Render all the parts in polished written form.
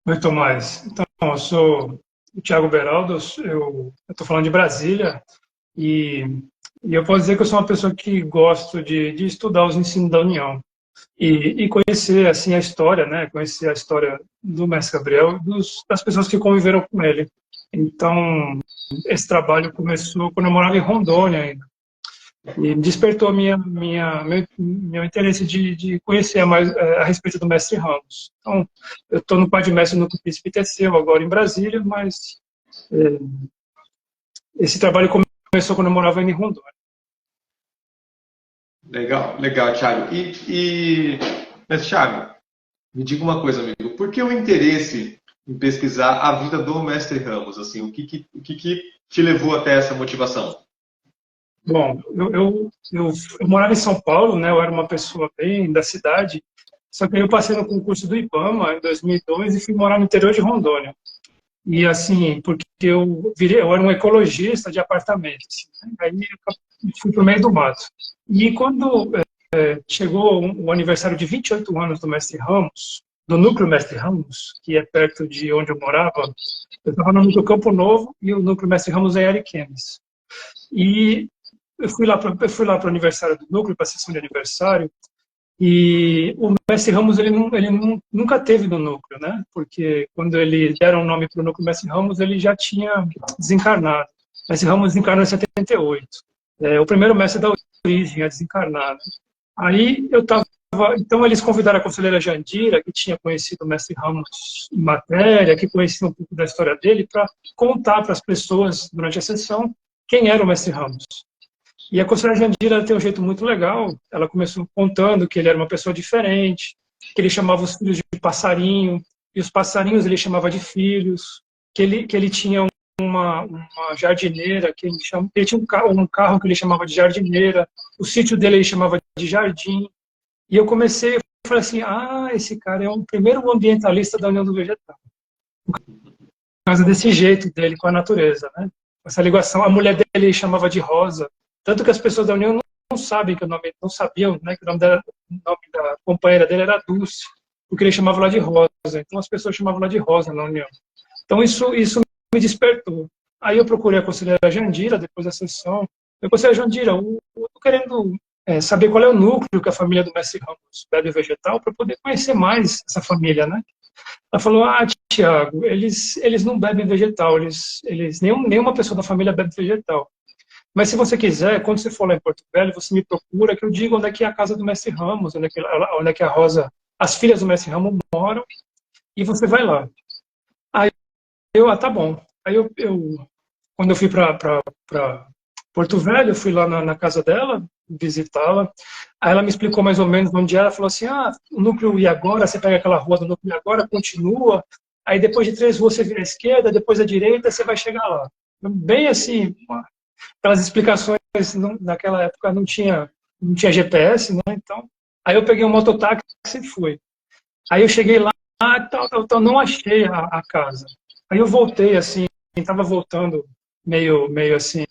Oi, Tomás. Então, eu sou o Thiago Beraldo, eu estou falando de Brasília e, e eu posso dizer que eu sou uma pessoa que gosto de estudar os ensinos da União e conhecer assim a história, né? Conhecer a história do Mestre Gabriel, das pessoas que conviveram com ele. Então, esse trabalho começou quando eu morava em Rondônia ainda. E despertou meu interesse de conhecer mais a respeito do mestre Ramos. Então, eu estou no Pai de Mestre no Príncipe Teceu, agora em Brasília, mas é, esse trabalho começou quando eu morava em Rondônia. Legal, legal, Thiago. Mas, Thiago, me diga uma coisa, amigo. Por que o interesse em pesquisar a vida do Mestre Ramos? Assim, o que te levou até essa motivação? Bom, eu morava em São Paulo, né? Eu era uma pessoa bem da cidade, só que aí eu passei no concurso do IBAMA em 2002 e fui morar no interior de Rondônia. E assim, porque eu era um ecologista de apartamentos. Aí eu fui para o meio do mato. E quando chegou o aniversário de 28 anos do Mestre Ramos, do núcleo Mestre Ramos, que é perto de onde eu morava, eu estava no núcleo Campo Novo e o núcleo Mestre Ramos é Ariquemes. E eu fui lá para o aniversário do núcleo, para a sessão de aniversário, e o Mestre Ramos ele nunca teve no núcleo, né? Porque quando ele deram o nome para o núcleo Mestre Ramos, ele já tinha desencarnado. Mestre Ramos desencarnou em 78. O primeiro mestre da origem a desencarnar. Aí eu estava. Então eles convidaram a conselheira Jandira, que tinha conhecido o Mestre Ramos em matéria, que conhecia um pouco da história dele, para contar para as pessoas durante a sessão quem era o Mestre Ramos. E a conselheira Jandira tem um jeito muito legal. Ela começou contando que ele era uma pessoa diferente, que ele chamava os filhos de passarinho, e os passarinhos ele chamava de filhos, que ele tinha uma jardineira, ele tinha um carro que ele chamava de jardineira, o sítio dele ele chamava de jardim. E eu falei assim, esse cara é o primeiro ambientalista da União do Vegetal. Por causa desse jeito dele com a natureza, né? Essa ligação. A mulher dele ele chamava de Rosa. Tanto que as pessoas da União não sabem que o nome, não sabiam, né, que o nome da companheira dele era Dulce, porque ele chamava lá de Rosa. Então as pessoas chamavam lá de Rosa na União. Então isso me despertou. Aí eu procurei a conselheira Jandira depois da sessão. Eu conselheira Jandira, eu estou querendo saber qual é o núcleo que a família do Mestre Ramos bebe vegetal para poder conhecer mais essa família, né? Ela falou, Tiago, eles não bebem vegetal, nenhuma pessoa da família bebe vegetal. Mas se você quiser, quando você for lá em Porto Velho, você me procura, que eu digo onde é que é a casa do Mestre Ramos, onde é que a Rosa, as filhas do Mestre Ramos moram, e você vai lá. Aí tá bom. Aí quando eu fui para Porto Velho, eu fui lá na casa dela, visitá-la. Aí ela me explicou mais ou menos onde era, falou assim, o núcleo e agora, você pega aquela rua do núcleo e agora, continua, aí depois de 3 ruas você vira à esquerda, depois à direita, você vai chegar lá. Bem assim, aquelas explicações, naquela época não tinha GPS, né? Então, aí eu peguei um mototáxi e fui. Aí eu cheguei lá, tal, não achei a casa. Aí eu voltei assim, estava voltando meio assim,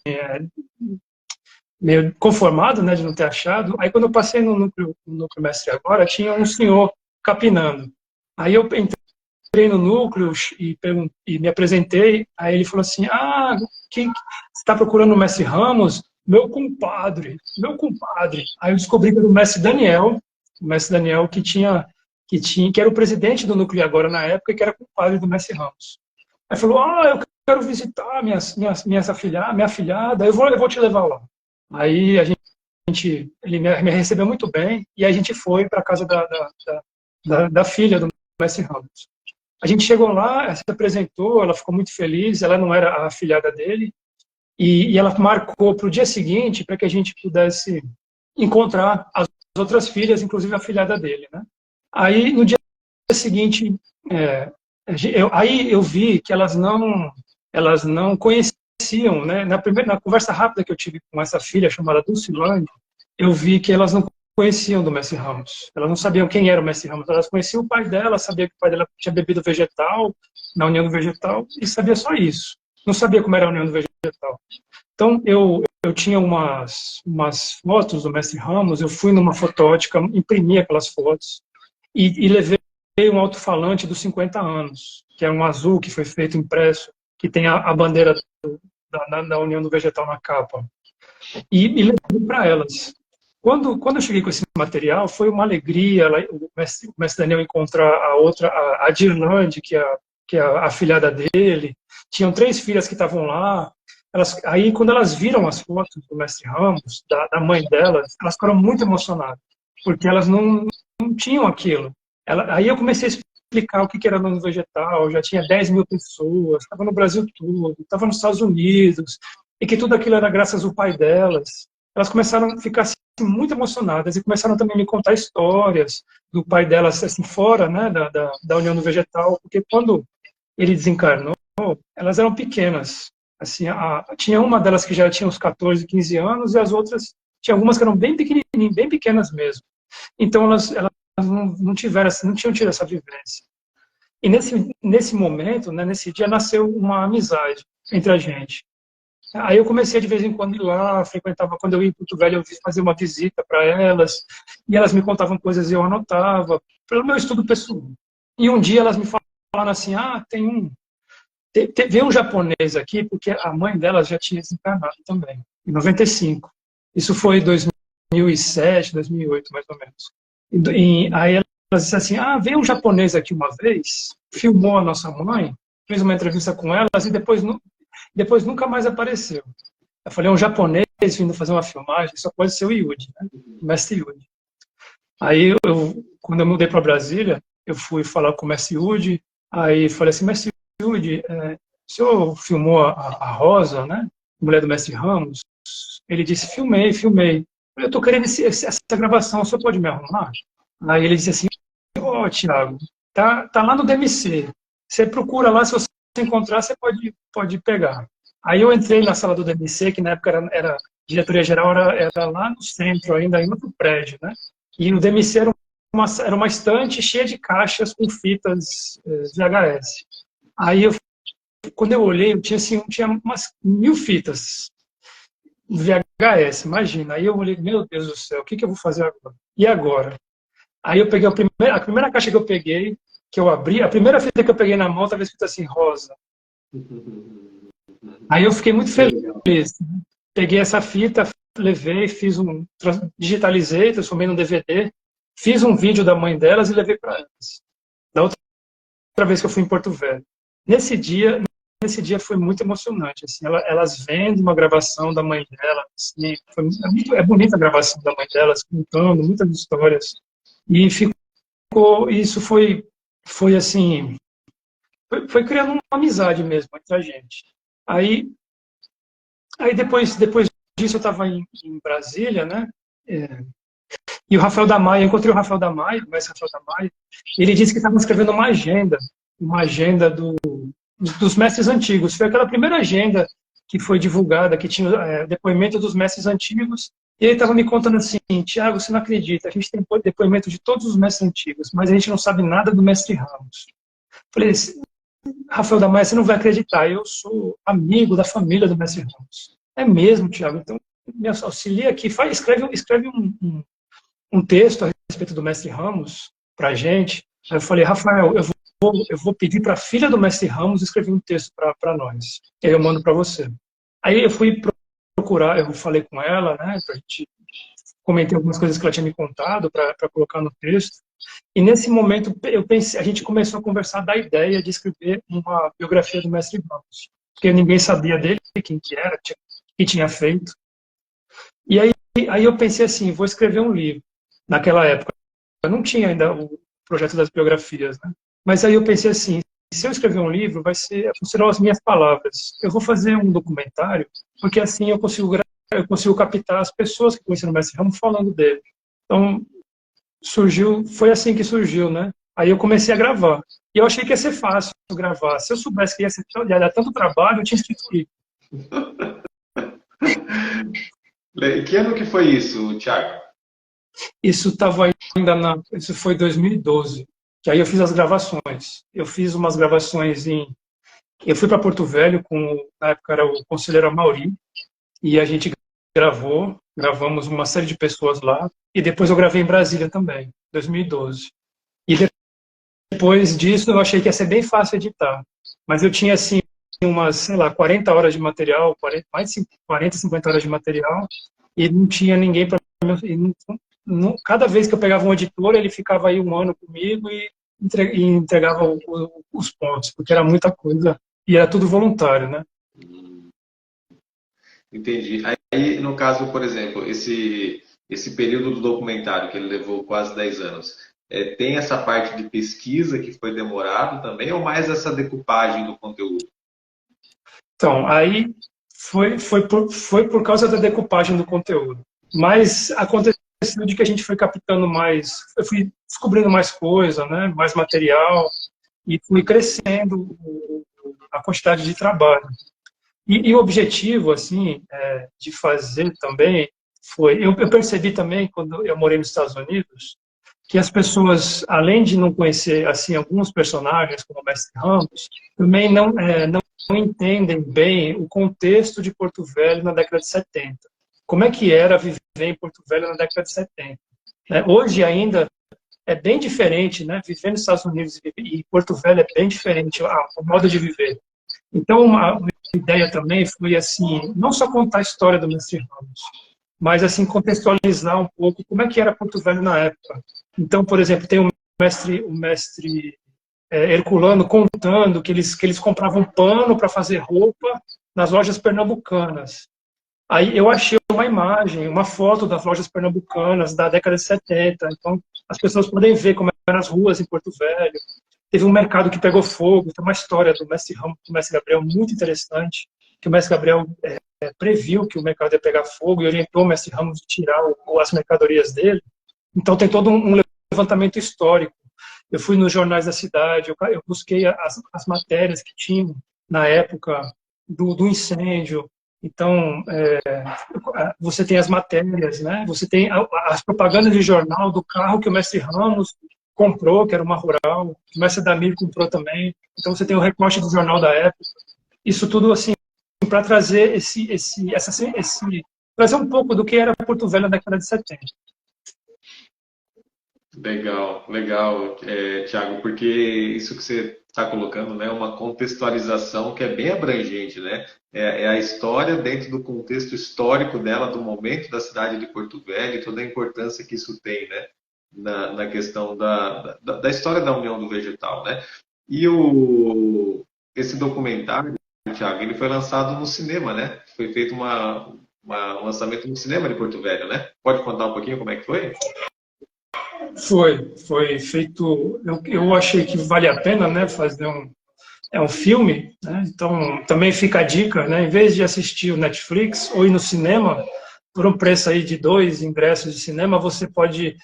meio conformado, né, de não ter achado. Aí quando eu passei no núcleo Mestre agora, tinha um senhor capinando. Aí eu entrei no núcleo e me apresentei, aí ele falou assim, quem você está procurando o Mestre Ramos? Meu compadre. Aí eu descobri que era o Mestre Daniel que era o presidente do núcleo agora na época, e que era compadre do Mestre Ramos. Aí falou, eu quero visitar minha afilhada, eu vou te levar lá. Aí ele me recebeu muito bem, e a gente foi para a casa da filha do Mestre Ramos. A gente chegou lá, ela se apresentou, ela ficou muito feliz, ela não era a afilhada dele, e ela marcou para o dia seguinte para que a gente pudesse encontrar as outras filhas, inclusive a afilhada dele, né? Aí, no dia seguinte, aí eu vi que elas não conheciam, né? Na conversa rápida que eu tive com essa filha chamada Dulcilane, eu vi que elas não conheciam do Mestre Ramos. Elas não sabiam quem era o Mestre Ramos. Elas conheciam o pai dela, sabia que o pai dela tinha bebido vegetal, na União do Vegetal, e sabia só isso. Não sabia como era a União do Vegetal. Então, eu tinha umas fotos do Mestre Ramos, eu fui numa fotótica, imprimi aquelas fotos, e levei um alto-falante dos 50 anos, que é um azul que foi feito impresso, que tem a bandeira da União do Vegetal na capa. E levei para elas. Quando eu cheguei com esse material, foi uma alegria o mestre Daniel encontrar a Dirlande, que é a afilhada dele. Tinham 3 filhas que estavam lá. Aí, quando elas viram as fotos do mestre Ramos, da mãe delas, elas ficaram muito emocionadas, porque elas não tinham aquilo. Aí eu comecei a explicar o que era União Vegetal, já tinha 10 mil pessoas, estava no Brasil todo, estava nos Estados Unidos, e que tudo aquilo era graças ao pai delas. Elas começaram a ficar assim, muito emocionadas e começaram também a me contar histórias do pai delas assim, fora, né, da União do Vegetal, porque quando ele desencarnou, elas eram pequenas. Assim, tinha uma delas que já tinha uns 14, 15 anos, e as outras, tinha algumas que eram bem pequenininhas, bem pequenas mesmo. Então, elas não tinham tido essa vivência. E nesse momento, né, nesse dia, nasceu uma amizade entre a gente. Aí eu comecei de vez em quando ir lá, frequentava, quando eu ia em Porto Velho, eu fazer uma visita para elas, e elas me contavam coisas e eu anotava, pelo meu estudo pessoal. E um dia elas me falaram assim, veio um japonês aqui, porque a mãe delas já tinha desencarnado também, em 95. Isso foi 2007, 2008, mais ou menos. Aí elas disseram assim, veio um japonês aqui uma vez, filmou a nossa mãe, fez uma entrevista com elas e depois nunca mais apareceu. Eu falei, um japonês vindo fazer uma filmagem, só pode ser o Yudi, né? O mestre Yudi. Aí, quando eu mudei para Brasília, eu fui falar com o mestre Yudi, aí falei assim, mestre Yudi, o senhor filmou a Rosa, né? Mulher do mestre Ramos? Ele disse, filmei. Eu estou querendo essa gravação, o senhor pode me arrumar? Aí ele disse assim, Tiago, tá lá no DMC, você procura lá, se você encontrar, você pode pegar. Aí eu entrei na sala do DMC, que na época era diretoria geral, era lá no centro, ainda em outro prédio, né? E o DMC era uma estante cheia de caixas com fitas VHS. Aí, quando eu olhei, tinha umas 1000 fitas VHS, imagina. Aí eu olhei, meu Deus do céu, o que eu vou fazer agora? E agora? Aí eu peguei a primeira caixa que eu peguei, que eu abri, a primeira fita que eu peguei na mão estava escrito assim, rosa. Aí eu fiquei muito feliz. Peguei essa fita, levei, digitalizei, transformei num DVD, fiz um vídeo da mãe delas e levei para elas. Da outra vez que eu fui em Porto Velho. Nesse dia foi muito emocionante. Assim, elas vendo uma gravação da mãe delas. Assim, é bonita a gravação da mãe delas, contando muitas histórias. E isso foi assim, foi criando uma amizade mesmo entre a gente. Aí depois disso eu estava em Brasília, né? E o Rafael da Maia, eu encontrei o Rafael da Maia, o mestre Rafael da Maia, e ele disse que estava escrevendo uma agenda dos mestres antigos. Foi aquela primeira agenda que foi divulgada, que tinha depoimento dos mestres antigos, e ele estava me contando assim, Tiago, você não acredita, a gente tem depoimento de todos os mestres antigos, mas a gente não sabe nada do mestre Ramos. Falei, Rafael da Maia, você não vai acreditar, eu sou amigo da família do mestre Ramos. É mesmo, Tiago, então me auxilia aqui, escreve um texto a respeito do mestre Ramos para a gente. Aí eu falei, Rafael, eu vou pedir para a filha do mestre Ramos escrever um texto para nós. E aí eu mando para você. Aí eu fui procurar, eu falei com ela, né, pra gente, comentei algumas coisas que ela tinha me contado para colocar no texto. E nesse momento a gente começou a conversar da ideia de escrever uma biografia do mestre Ramos, porque ninguém sabia dele, quem que era, que tinha feito. E aí eu pensei assim, vou escrever um livro. Naquela época, eu não tinha ainda o projeto das biografias, né? Mas aí eu pensei assim, se eu escrever um livro, serão as minhas palavras. Eu vou fazer um documentário, porque assim eu consigo captar as pessoas que conheceram o mestre Ramos falando dele. Então, foi assim que surgiu, né? Aí eu comecei a gravar. E eu achei que ia ser fácil gravar. Se eu soubesse que ia dar tanto trabalho, eu tinha escrito o livro. E que ano que foi isso, Thiago? Isso foi 2012. Que aí eu fiz as gravações. Eu fiz umas gravações eu fui para Porto Velho na época era o conselheiro Amauri, e a gente gravamos uma série de pessoas lá, e depois eu gravei em Brasília também, 2012. E depois disso, eu achei que ia ser bem fácil editar. Mas eu tinha, assim, umas, sei lá, 40 horas de material, 40, mais de 40, 50 horas de material, e não tinha ninguém para... Cada vez que eu pegava um editor, ele ficava aí um ano comigo e entregava os pontos, porque era muita coisa, e era tudo voluntário, né? Entendi. Aí, no caso, por exemplo, esse período do documentário, que ele levou quase 10 anos, tem essa parte de pesquisa que foi demorado também, ou mais essa decupagem do conteúdo? Então, aí foi por causa da decupagem do conteúdo. Mas aconteceu de que a gente foi captando mais, eu fui descobrindo mais coisa, né, mais material, e fui crescendo a quantidade de trabalho. E o objetivo, assim, de fazer também foi... Eu percebi também, quando eu morei nos Estados Unidos, que as pessoas, além de não conhecer, assim, alguns personagens, como o Mestre Ramos, também não entendem bem o contexto de Porto Velho na década de 70. Como é que era viver em Porto Velho na década de 70? Hoje ainda é bem diferente, né? Viver nos Estados Unidos e Porto Velho é bem diferente, o modo de viver. Então, uma ideia também foi, assim, não só contar a história do Mestre Ramos, mas, assim, contextualizar um pouco como é que era Porto Velho na época. Então, por exemplo, tem o mestre Herculano contando que eles compravam pano para fazer roupa nas lojas pernambucanas. Aí eu achei uma imagem, uma foto das lojas pernambucanas da década de 70. Então, as pessoas podem ver como eram as ruas em Porto Velho. Teve um mercado que pegou fogo. Tem uma história do Mestre Ramos, do Mestre Gabriel, muito interessante, que o Mestre Gabriel previu que o mercado ia pegar fogo e orientou o Mestre Ramos a tirar as mercadorias dele. Então, tem todo um levantamento histórico. Eu fui nos jornais da cidade, eu busquei as matérias que tinham na época do incêndio. Então, você tem as matérias, né? Você tem as propagandas de jornal do carro que o Mestre Ramos comprou, que era uma Rural, que o Mestre Damir comprou também. Então, você tem o recorte do jornal da época. Isso tudo, assim, para trazer trazer um pouco do que era Porto Velho na década de 70. Legal, legal, Thiago, porque isso que você está colocando, né, é uma contextualização que é bem abrangente, né? É a história dentro do contexto histórico dela, do momento da cidade de Porto Velho, e toda a importância que isso tem, né, na questão da história da União do Vegetal, né? E esse documentário, Thiago, ele foi lançado no cinema, né? Foi feito um lançamento no cinema de Porto Velho, né? Pode contar um pouquinho como é que foi? Foi feito. Eu achei que vale a pena, né, fazer um filme, né? Então também fica a dica, né? Em vez de assistir o Netflix ou ir no cinema por um preço aí de 2 ingressos de cinema, você pode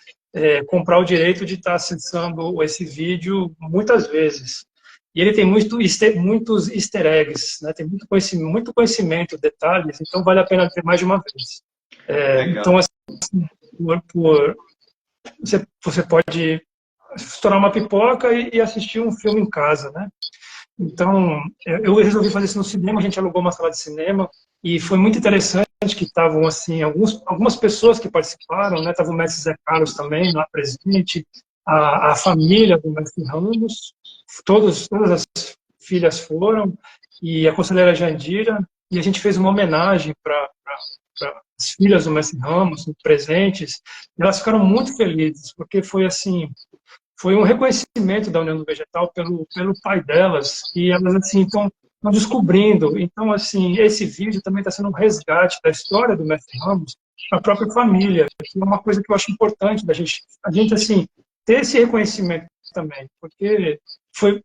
comprar o direito de estar acessando esse vídeo muitas vezes. E ele tem muitos easter eggs, né? Tem muito conhecimento, detalhes, então vale a pena ver mais de uma vez. Então, assim, você pode estourar uma pipoca e assistir um filme em casa, né? Então, eu resolvi fazer isso no cinema, a gente alugou uma sala de cinema, e foi muito interessante que estavam, assim, algumas pessoas que participaram, né? Estava o mestre Zé Carlos também lá presente, a família do mestre Ramos, todas as filhas foram, e a conselheira Jandira, e a gente fez uma homenagem para as filhas do mestre Ramos, presentes, e elas ficaram muito felizes, porque foi assim, foi um reconhecimento da União do Vegetal pelo pai delas, e elas assim estão descobrindo. Então, assim, esse vídeo também está sendo um resgate da história do Mestre Ramos para a própria família, que é uma coisa que eu acho importante da gente, a gente assim, ter esse reconhecimento também, porque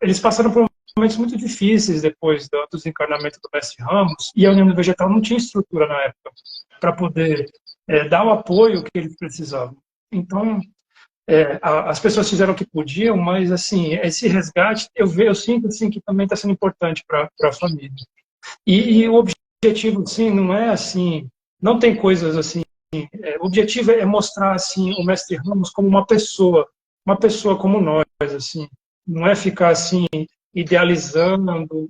eles passaram por momentos muito difíceis depois do desencarnamento do Mestre Ramos, e a União do Vegetal não tinha estrutura na época para poder dar o apoio que eles precisavam. Então, as pessoas fizeram o que podiam, mas assim, esse resgate, eu sinto assim, que também está sendo importante para a família. E o objetivo, assim, não é assim, não tem coisas assim, o objetivo é mostrar assim, o Mestre Ramos como uma pessoa como nós, assim, não é ficar assim, idealizando,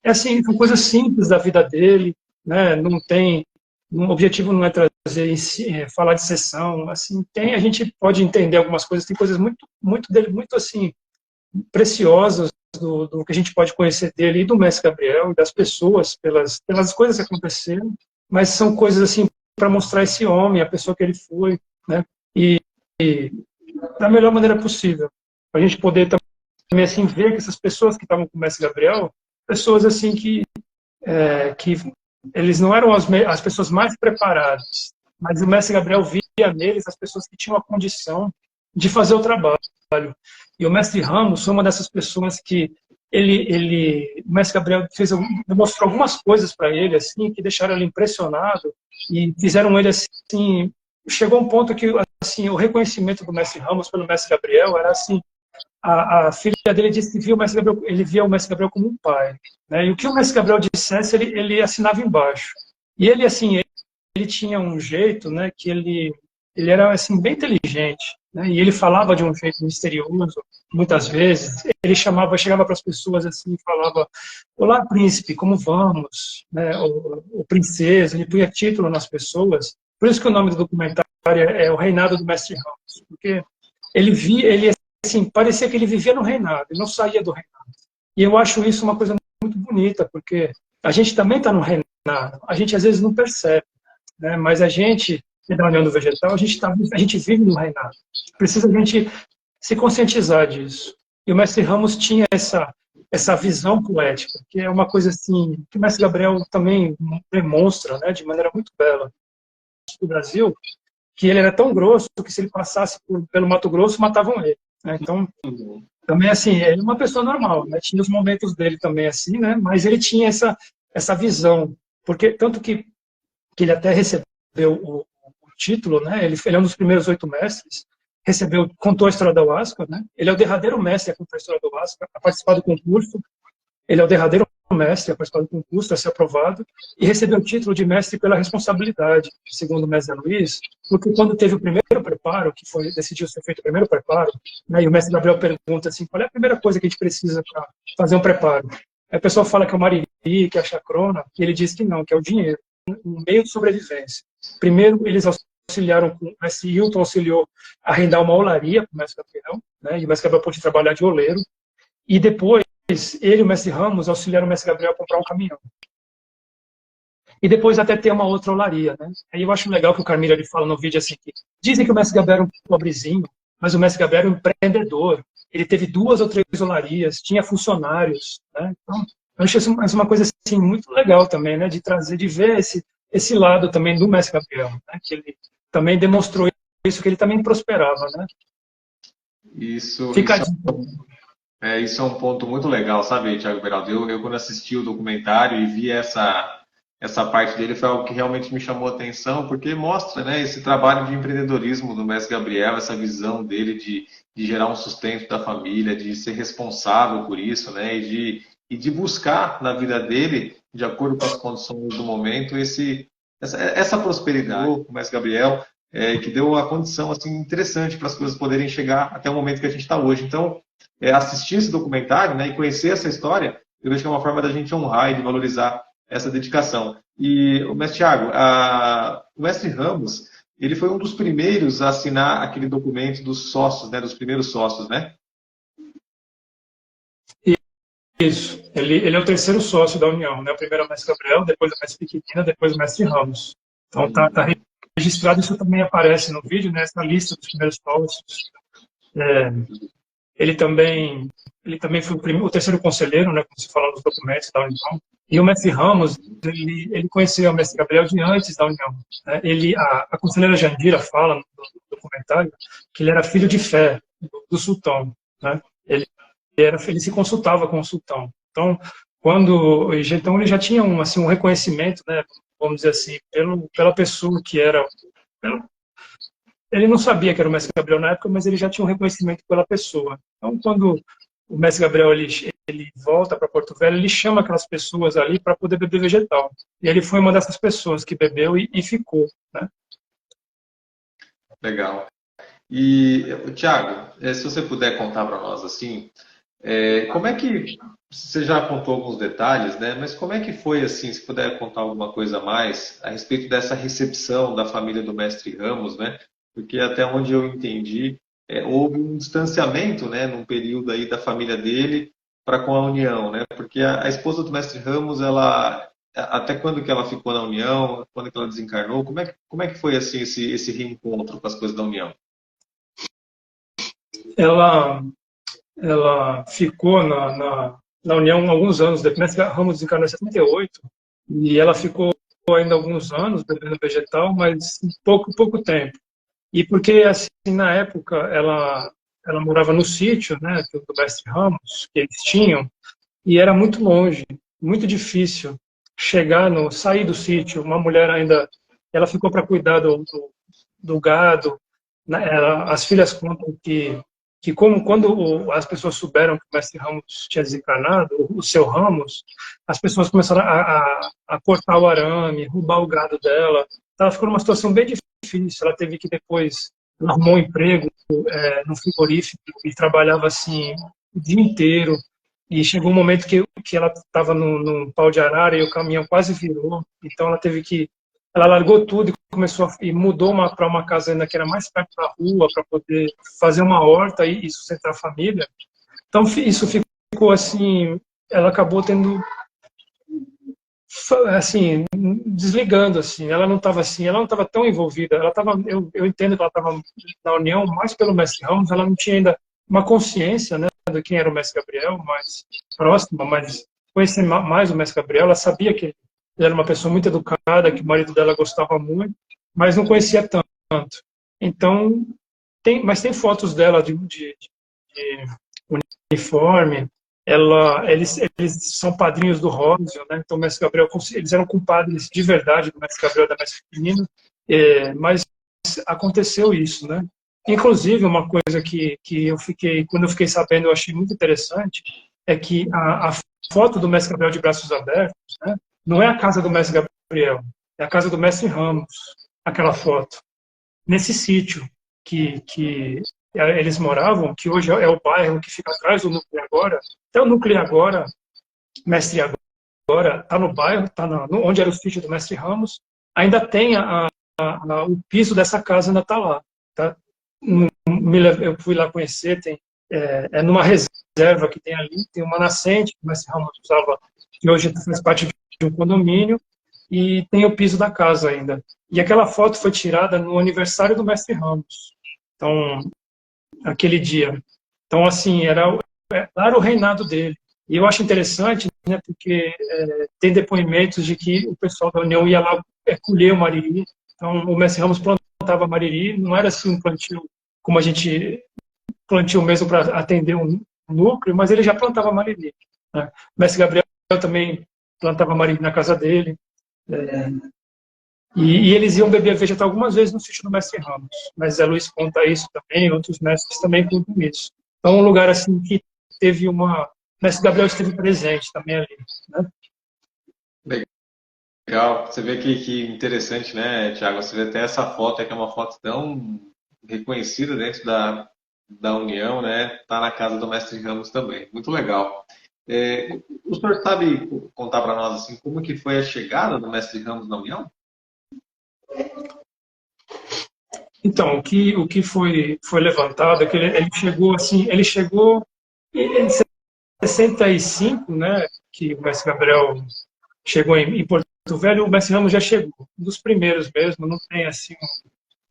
assim, são coisas simples da vida dele, né? Não tem O objetivo não é trazer, falar de sessão, assim, a gente pode entender algumas coisas, tem coisas muito assim, preciosas do que a gente pode conhecer dele e do mestre Gabriel e das pessoas pelas coisas que aconteceram, mas são coisas assim para mostrar esse homem, a pessoa que ele foi, né? E da melhor maneira possível, para a gente poder também assim ver que essas pessoas que estavam com o mestre Gabriel, pessoas assim que eles não eram as pessoas mais preparadas, mas o mestre Gabriel via neles as pessoas que tinham a condição de fazer o trabalho. E o mestre Ramos foi uma dessas pessoas que o mestre Gabriel demonstrou algumas coisas para ele assim que deixaram ele impressionado e fizeram ele assim, chegou um ponto que assim o reconhecimento do mestre Ramos pelo mestre Gabriel era assim, a filha dele disse que via o mestre Gabriel, ele via o mestre Gabriel como um pai, né? E o que o mestre Gabriel dissesse, ele assinava embaixo. E ele assim, ele tinha um jeito, né, que ele era assim bem inteligente, né? E ele falava de um jeito misterioso, muitas vezes. Ele chegava para as pessoas assim e falava: "Olá, príncipe, como vamos?", né? O princesa, ele punha título nas pessoas. Por isso que o nome do documentário é O Reinado do Mestre Ramos, porque ele assim, parecia que ele vivia no reinado, ele não saía do reinado. E eu acho isso uma coisa muito bonita, porque a gente também está no reinado, a gente às vezes não percebe, né? Mas a gente, da União do Vegetal, a gente vive no reinado. Precisa a gente se conscientizar disso. E o mestre Ramos tinha essa visão poética, que é uma coisa assim, que o mestre Gabriel também demonstra, né, de maneira muito bela. No Brasil, que ele era tão grosso que se ele passasse pelo Mato Grosso, matavam ele, né? Então, também assim, ele é uma pessoa normal, né? Tinha os momentos dele também assim, né? Mas ele tinha essa visão, porque tanto que ele até recebeu o título, né? Ele é um dos primeiros 8 mestres, contou a história da Huasca, né? Ele é o derradeiro mestre a contar a história da Huasca, a participar do concurso. Ele é o derradeiro mestre a participar do concurso, a ser aprovado, e recebeu o título de mestre pela responsabilidade, segundo o mestre Luiz, porque quando teve o primeiro preparo, decidiu ser feito o primeiro preparo, né, e o mestre Gabriel pergunta assim, qual é a primeira coisa que a gente precisa para fazer um preparo? Aí o pessoal fala que é o mariri, que é a chacrona, e ele diz que não, que é o dinheiro, um meio de sobrevivência. Primeiro, eles auxiliaram, o mestre Hilton auxiliou a arrendar uma olaria para o mestre Gabriel, né, e o mestre Gabriel pôde trabalhar de oleiro, e depois ele e o mestre Ramos auxiliaram o mestre Gabriel a comprar um caminhão. E depois até ter uma outra olaria, né? Aí eu acho legal que o Carmira ele fala no vídeo assim, que dizem que o mestre Gabriel era um pobrezinho, mas o mestre Gabriel era um empreendedor. Ele teve 2 ou 3 olarias, tinha funcionários, né? Então, eu acho isso uma coisa assim muito legal também, né? De trazer, de ver esse lado também do mestre Gabriel, né? Que ele também demonstrou isso, que ele também prosperava, né? Fica Isso é um ponto muito legal, sabe, Thiago Beraldo? Eu quando assisti o documentário e vi essa parte dele, foi algo que realmente me chamou a atenção, porque mostra, né, esse trabalho de empreendedorismo do mestre Gabriel, essa visão dele de gerar um sustento da família, de ser responsável por isso, né, e de buscar na vida dele, de acordo com as condições do momento, essa prosperidade. O mestre Gabriel, que deu uma condição assim, interessante para as coisas poderem chegar até o momento que a gente está hoje. Então, assistir esse documentário, né, e conhecer essa história, eu vejo que é uma forma da gente honrar e de valorizar essa dedicação. E o mestre Thiago, o mestre Ramos, ele foi um dos primeiros a assinar aquele documento dos sócios, né, dos primeiros sócios, né? Isso. Ele é o terceiro sócio da União, né? O primeiro é o mestre Gabriel, depois o mestre Pequenina, depois o mestre Ramos. Então tá registrado, isso também aparece no vídeo, né? Essa lista dos primeiros sócios. Ele também foi o terceiro conselheiro, né, como se fala nos documentos da União. E o mestre Ramos, ele conheceu o mestre Gabriel de antes da União, né? A conselheira Jandira fala no documentário que ele era filho de fé do sultão, né? Ele se consultava com o sultão. Então, ele já tinha um reconhecimento, né, vamos dizer assim, pela pessoa que era. Ele não sabia que era o mestre Gabriel na época, mas ele já tinha um reconhecimento pela pessoa. Então, quando o mestre Gabriel ele volta para Porto Velho, ele chama aquelas pessoas ali para poder beber vegetal. E ele foi uma dessas pessoas que bebeu e ficou, né? Legal. E, Thiago, se você puder contar para nós, assim, Como é que você já contou alguns detalhes, né? Mas como é que foi assim, se puder contar alguma coisa a mais a respeito dessa recepção da família do mestre Ramos, né? Porque até onde eu entendi, houve um distanciamento, né, num período aí da família dele para com a União, né? Porque a esposa do mestre Ramos, ela até quando que ela ficou na União, quando que ela desencarnou, como é que foi assim esse reencontro com as coisas da União? Ela, ela ficou na União alguns anos, depois que Ramos desencarnou em 78, e ela ficou ainda alguns anos bebendo vegetal, mas pouco tempo. E porque, assim, na época, ela morava no sítio, né, do mestre Ramos, que eles tinham, e era muito longe, muito difícil sair do sítio. Uma mulher ainda, ela ficou para cuidar do gado, né, as filhas contam que como quando as pessoas souberam que o mestre Ramos tinha desencarnado, o seu Ramos, as pessoas começaram a cortar o arame, roubar o gado dela. Ela ficou numa situação bem difícil. Ela teve que depois, ela arrumou um emprego no frigorífico e trabalhava assim o dia inteiro. E chegou um momento que ela estava num pau de arara e o caminhão quase virou. Então ela largou tudo e e mudou para uma casa ainda que era mais perto da rua para poder fazer uma horta e sustentar a família. Então isso ficou assim, ela acabou tendo assim desligando assim. Ela não estava tão envolvida. Eu entendo que ela estava na união mais pelo mestre Ramos. Ela não tinha ainda uma consciência, né, de quem era o mestre Gabriel, mais próxima, mas conhecer mais o mestre Gabriel. Ela sabia que ele era uma pessoa muito educada, que o marido dela gostava muito, mas não conhecia tanto. Então, mas tem fotos dela de uniforme. Eles são padrinhos do Rósio, né? Então, o mestre Gabriel, eles eram compadres de verdade do mestre Gabriel da mestre Firmina, mas aconteceu isso, né? Inclusive, uma coisa quando eu fiquei sabendo, eu achei muito interessante, é que a foto do mestre Gabriel de braços abertos, né, não é a casa do mestre Gabriel, é a casa do mestre Ramos, aquela foto. Nesse sítio que eles moravam, que hoje é o bairro que fica atrás do núcleo agora, até o núcleo agora, mestre agora, está no bairro, está onde era o sítio do mestre Ramos, ainda tem o piso dessa casa ainda está lá. Tá? Eu fui lá conhecer, numa reserva que tem ali, tem uma nascente que o mestre Ramos usava, que hoje faz parte de um condomínio, e tem o piso da casa ainda. E aquela foto foi tirada no aniversário do mestre Ramos. Então, aquele dia. Então, assim, era o reinado dele. E eu acho interessante, né, porque tem depoimentos de que o pessoal da União ia lá colher o mariri. Então, o mestre Ramos plantava mariri, não era assim um plantio como a gente plantio mesmo para atender um núcleo, mas ele já plantava mariri. Né? O mestre Gabriel também plantava mariri na casa dele. E eles iam beber vegetal algumas vezes no sítio do mestre Ramos. Mas Zé Luiz conta isso também, outros mestres também contam isso. Então, um lugar assim que teve uma... O mestre Gabriel esteve presente também ali. Né? Legal. Você vê que interessante, né, Tiago? Você vê até essa foto, que é uma foto tão reconhecida dentro da União, né? Tá na casa do mestre Ramos também. Muito legal. O senhor sabe contar para nós assim como que foi a chegada do mestre Ramos na União? Então, o que foi levantado é que ele chegou em 65, né, que o mestre Gabriel chegou em Porto Velho, o mestre Ramos já chegou, um dos primeiros mesmo, não tem assim,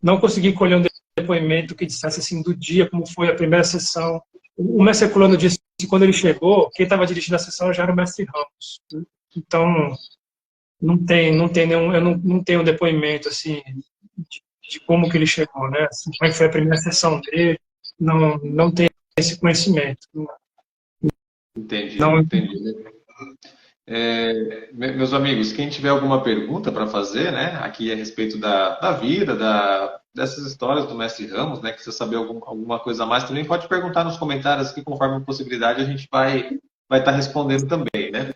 não consegui colher um depoimento que dissesse assim do dia, como foi a primeira sessão. O mestre Herculano disse que quando ele chegou, quem estava dirigindo a sessão já era o mestre Ramos. Então, não tem nenhum, eu não tenho um depoimento assim de como que ele chegou, né? Assim, como é que foi a primeira sessão dele? Não tenho esse conhecimento. Entendi, entendi. Meus amigos, quem tiver alguma pergunta para fazer, né, aqui a respeito da vida, dessas histórias do mestre Ramos, né, que você saber alguma coisa a mais, também pode perguntar nos comentários aqui, conforme a possibilidade, a gente vai estar respondendo também, né?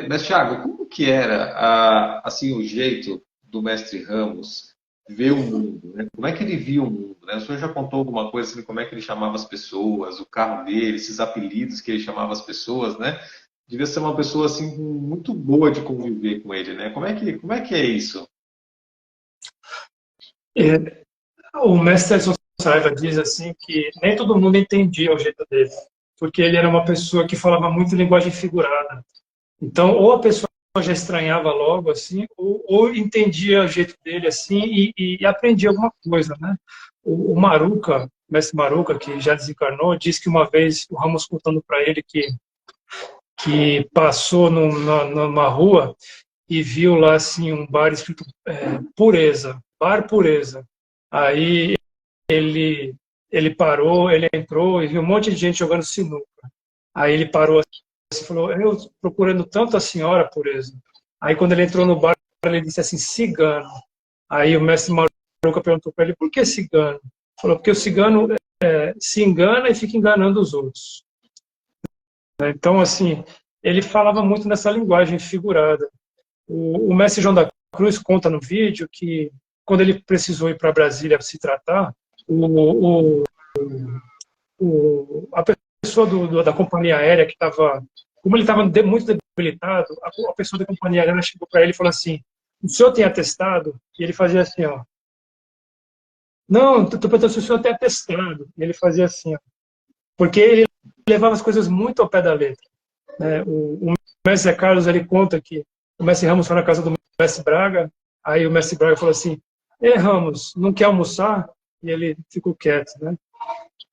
Mestre Thiago, como que era assim o jeito do mestre Ramos vê o mundo, né? Como é que ele via o mundo, né? O senhor já contou alguma coisa assim, como é que ele chamava as pessoas, o carro dele, esses apelidos que ele chamava as pessoas, né? Devia ser uma pessoa assim muito boa de conviver com ele, né? Como é que é isso? É, o mestre Edson Saraiva diz assim que nem todo mundo entendia o jeito dele, porque ele era uma pessoa que falava muito linguagem figurada. Então, ou a pessoa já estranhava logo, assim, ou entendia o jeito dele, assim, e aprendia alguma coisa, né? O Maruca, o mestre Maruca, que já desencarnou, disse que uma vez o Ramos contando para ele que passou numa rua e viu lá, assim, um bar escrito Pureza, Bar Pureza. Aí ele parou, ele entrou e viu um monte de gente jogando sinuca. Aí ele parou assim, falou, eu procurando tanto a senhora, Pureza. Aí quando ele entrou no bar, ele disse assim, cigano. Aí o mestre Maruca perguntou para ele, por que cigano? Falou, porque o cigano se engana e fica enganando os outros. Então, assim, ele falava muito nessa linguagem figurada. O mestre João da Cruz conta no vídeo que quando ele precisou ir para Brasília se tratar, o, a pessoa da companhia aérea que estava, como ele estava muito debilitado, a pessoa da companhia aérea chegou para ele e falou assim, o senhor tem atestado? E ele fazia assim, ó, não, estou perguntando se o senhor tem atestado. E ele fazia assim, ó, porque ele levava as coisas muito ao pé da letra. Né? O mestre Carlos, ele conta que o mestre Ramos foi na casa do mestre Braga, aí o mestre Braga falou assim, Ramos, não quer almoçar? E ele ficou quieto, né?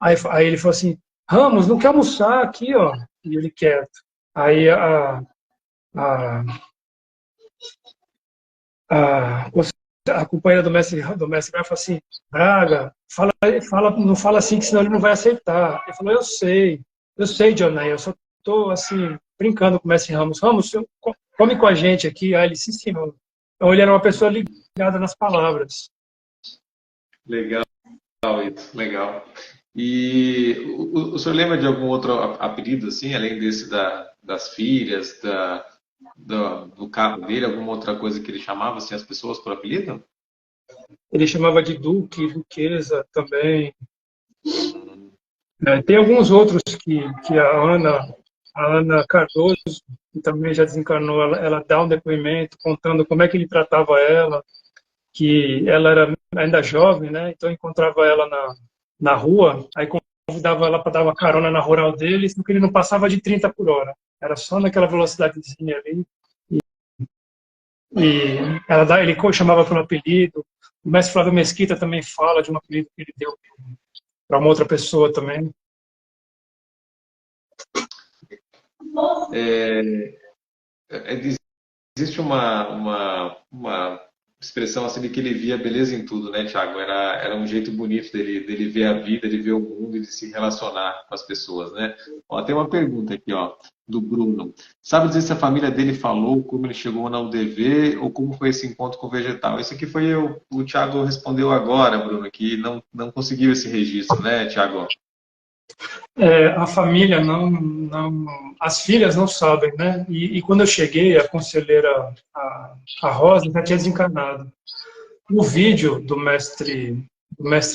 Aí ele falou assim, Ramos, não quer almoçar aqui, ó. E ele quieto. Aí a, a, a companheira do mestre Braga falou assim, Braga, não fala assim, que senão ele não vai aceitar. Ele falou, eu sei, Dionai, eu só estou assim, brincando com o mestre Ramos. Ramos, come com a gente aqui. Aí ele se ensinou. Então ele era uma pessoa ligada nas palavras. Legal, isso, legal. E o senhor lembra de algum outro apelido, assim, além desse das filhas, do carro dele, alguma outra coisa que ele chamava assim, as pessoas por apelido? Ele chamava de Duque, Duquesa também. Tem alguns outros que a Ana Cardoso, que também já desencarnou, ela dá um depoimento contando como é que ele tratava ela, que ela era ainda jovem, né? Então encontrava ela na rua, aí convidava ela para dar uma carona na rural dele, só que ele não passava de 30 por hora. Era só naquela velocidadezinha ali. E ele chamava pelo apelido. O mestre Flávio Mesquita também fala de um apelido que ele deu para uma outra pessoa também. Existe uma expressão assim de que ele via beleza em tudo, né, Thiago? Era um jeito bonito dele ver a vida, de ver o mundo e de se relacionar com as pessoas, né? Ó, tem uma pergunta aqui, ó, do Bruno. Sabe dizer se a família dele falou como ele chegou na UDV ou como foi esse encontro com o vegetal? Isso aqui foi o Thiago respondeu agora, Bruno, que não conseguiu esse registro, né, Thiago? A família as filhas não sabem, né? E quando eu cheguei, a conselheira, a Rosa, já tinha desencarnado. O vídeo do mestre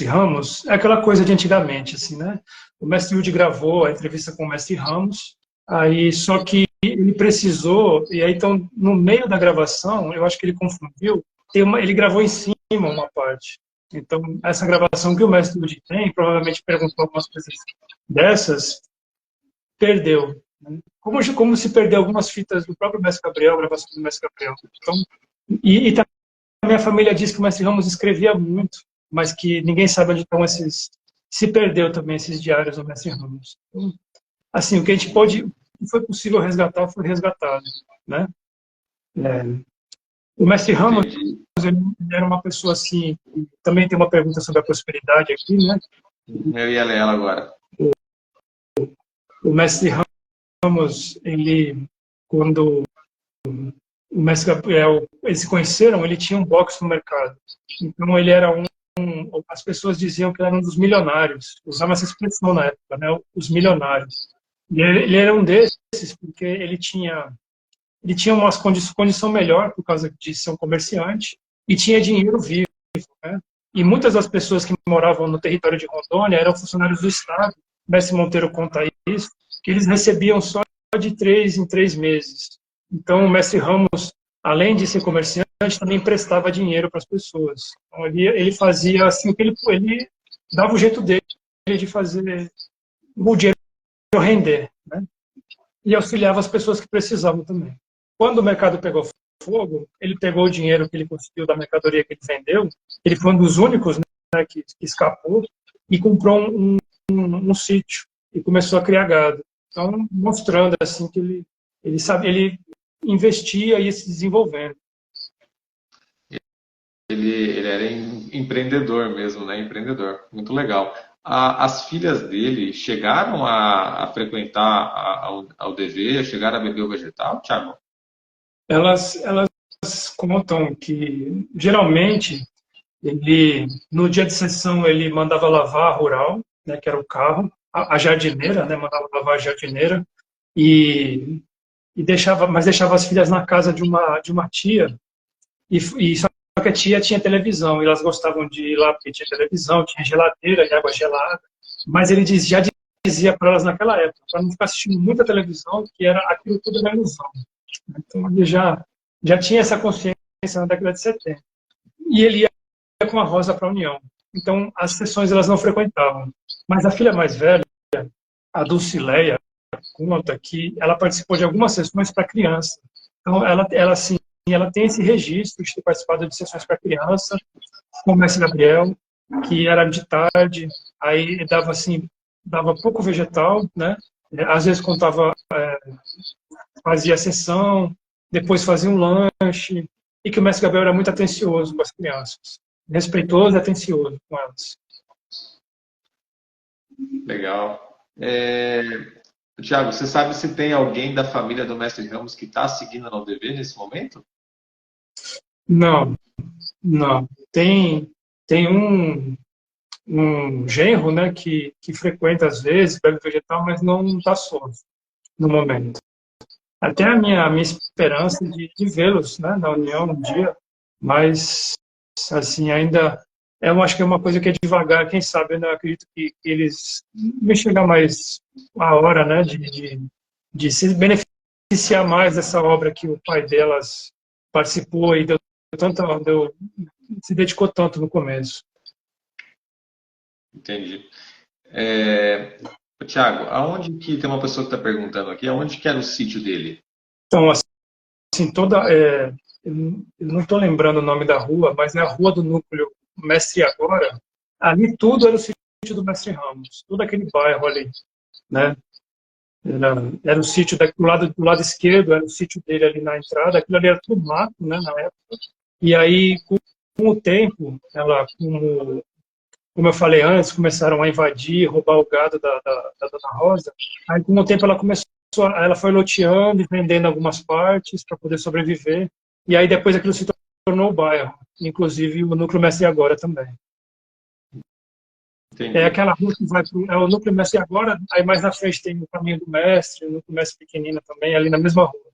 Ramos é aquela coisa de antigamente, assim, né? O mestre Hilde gravou a entrevista com o mestre Ramos, aí só que ele precisou, e aí então, no meio da gravação, eu acho que ele confundiu, ele gravou em cima uma parte. Então, essa gravação que o mestre Hilde tem, provavelmente perguntou algumas coisas dessas, perdeu. Né? Como se perdeu algumas fitas do próprio mestre Gabriel, gravação do mestre Gabriel. Então, e também a minha família diz que o mestre Ramos escrevia muito, mas que ninguém sabe onde estão se perdeu também esses diários do mestre Ramos. Então, assim, o que a gente pôde, o que foi possível resgatar, foi resgatado, né? O mestre Ramos, Entendi. ele era uma pessoa assim, também tem uma pergunta sobre a prosperidade aqui, né? Eu ia ler ela agora. O mestre Ramos, quando o mestre Gabriel, eles se conheceram, ele tinha um box no mercado. Então ele era as pessoas diziam que ele era um dos milionários, usavam essa expressão na época, né? Os milionários. E ele era um desses porque ele tinha uma condição melhor por causa de ser um comerciante e tinha dinheiro vivo. né? E muitas das pessoas que moravam no território de Rondônia eram funcionários do Estado. O mestre Monteiro conta isso, que eles recebiam só de 3 em 3 meses. Então, o mestre Ramos, além de ser comerciante, também emprestava dinheiro para as pessoas. Então, ele fazia assim, que ele dava o jeito dele de fazer o dinheiro render, né? E auxiliava as pessoas que precisavam também. Quando o mercado pegou fogo, ele pegou o dinheiro que ele conseguiu da mercadoria que ele vendeu, ele foi um dos únicos, né, que escapou, e comprou um sítio e começou a criar gado. Então, mostrando assim que ele investia e ia se desenvolvendo. Ele era empreendedor mesmo, né? Empreendedor. Muito legal. As filhas dele chegaram a frequentar ao DV, chegaram a beber o vegetal, Thiago? Elas contam que, geralmente, ele, no dia de sessão, ele mandava lavar a rural, né, que era o carro, a jardineira, né, mandava lavar a jardineira, e mas deixava as filhas na casa de uma tia, e só que a tia tinha televisão, e elas gostavam de ir lá porque tinha televisão, tinha geladeira e água gelada, mas ele já dizia para elas naquela época, para não ficar assistindo muita televisão, que era aquilo tudo era ilusão. Então ele já tinha essa consciência na década de 70. E ele ia com a Rosa para a União. Então as sessões elas não frequentavam. Mas a filha mais velha, a Dulcileia, conta que ela participou de algumas sessões para criança. Então ela assim, ela tem esse registro de ter participado de sessões para criança, com o mestre Gabriel, que era de tarde, aí dava pouco vegetal, né? Às vezes contava, fazia a sessão, depois fazia um lanche, e que o mestre Gabriel era muito atencioso com as crianças, respeitoso e atencioso com elas. Legal. Tiago, você sabe se tem alguém da família do mestre Ramos que está seguindo na UDV nesse momento? Não. Tem um genro, né, que frequenta às vezes, bebe vegetal, mas não está sócio no momento. Até a minha esperança de vê-los, né, na União um dia, mas assim ainda eu acho que é uma coisa que é devagar, quem sabe, eu não acredito que eles vai chegar mais a hora, né, de se beneficiar mais dessa obra que o pai delas participou e se dedicou tanto no começo. Entendi. Tiago, aonde que tem uma pessoa que está perguntando aqui, aonde que era o sítio dele? Então, assim, eu não estou lembrando o nome da rua, mas é a rua do núcleo Mestre Agora. Ali tudo era o sítio do Mestre Ramos, todo aquele bairro ali, né? Era o sítio do lado esquerdo, era o sítio dele ali na entrada, aquilo ali era tudo mato, né, na época. E aí, com o tempo, como eu falei antes, começaram a invadir, roubar o gado da Dona Rosa. Aí, com o tempo, ela foi loteando e vendendo algumas partes para poder sobreviver. E aí, depois, aquilo se tornou o bairro, inclusive o núcleo Mestre Agora também. Entendi. É aquela rua que vai para o núcleo Mestre Agora, aí mais na frente tem o caminho do Mestre, o núcleo Mestre Pequenina também, ali na mesma rua.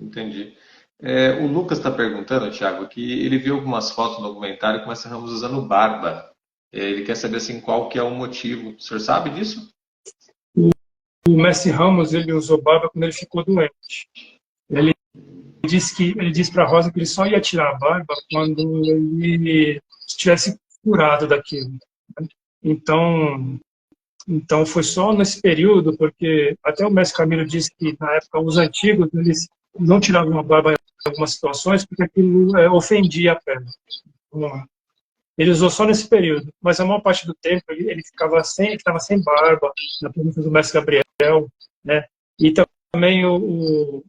Entendi. O Lucas está perguntando, Thiago, que ele viu algumas fotos no documentário com o Mestre Ramos usando barba. Ele quer saber assim, qual que é o motivo. O senhor sabe disso? O Mestre Ramos, ele usou barba quando ele ficou doente. Ele disse para a Rosa que ele só ia tirar a barba quando ele estivesse curado daquilo. Então foi só nesse período, porque até o mestre Camilo disse que na época os antigos eles não tiravam a barba em algumas situações porque aquilo ofendia a pele. Ele usou só nesse período, mas a maior parte do tempo ele estava sem barba, na presença do mestre Gabriel, né? E também o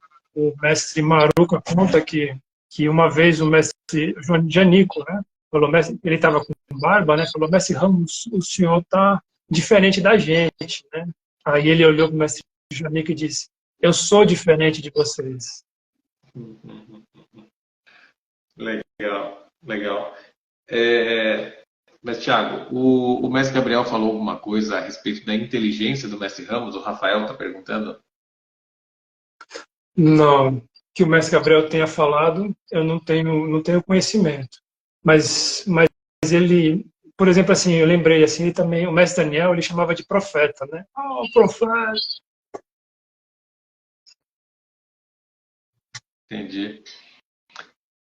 mestre Maruca conta que uma vez o mestre Janico, né? Falou, ele estava com barba, né? Falou, mestre Ramos, o senhor está diferente da gente, né? Aí ele olhou para o mestre Janico e disse, eu sou diferente de vocês. Legal. Mas, Thiago, o mestre Gabriel falou alguma coisa a respeito da inteligência do mestre Ramos? O Rafael está perguntando. Não, que o mestre Gabriel tenha falado, eu não tenho conhecimento. mas ele, por exemplo, assim, eu lembrei, assim, ele também, o mestre Daniel, ele chamava de profeta, né? Oh, profeta! Entendi.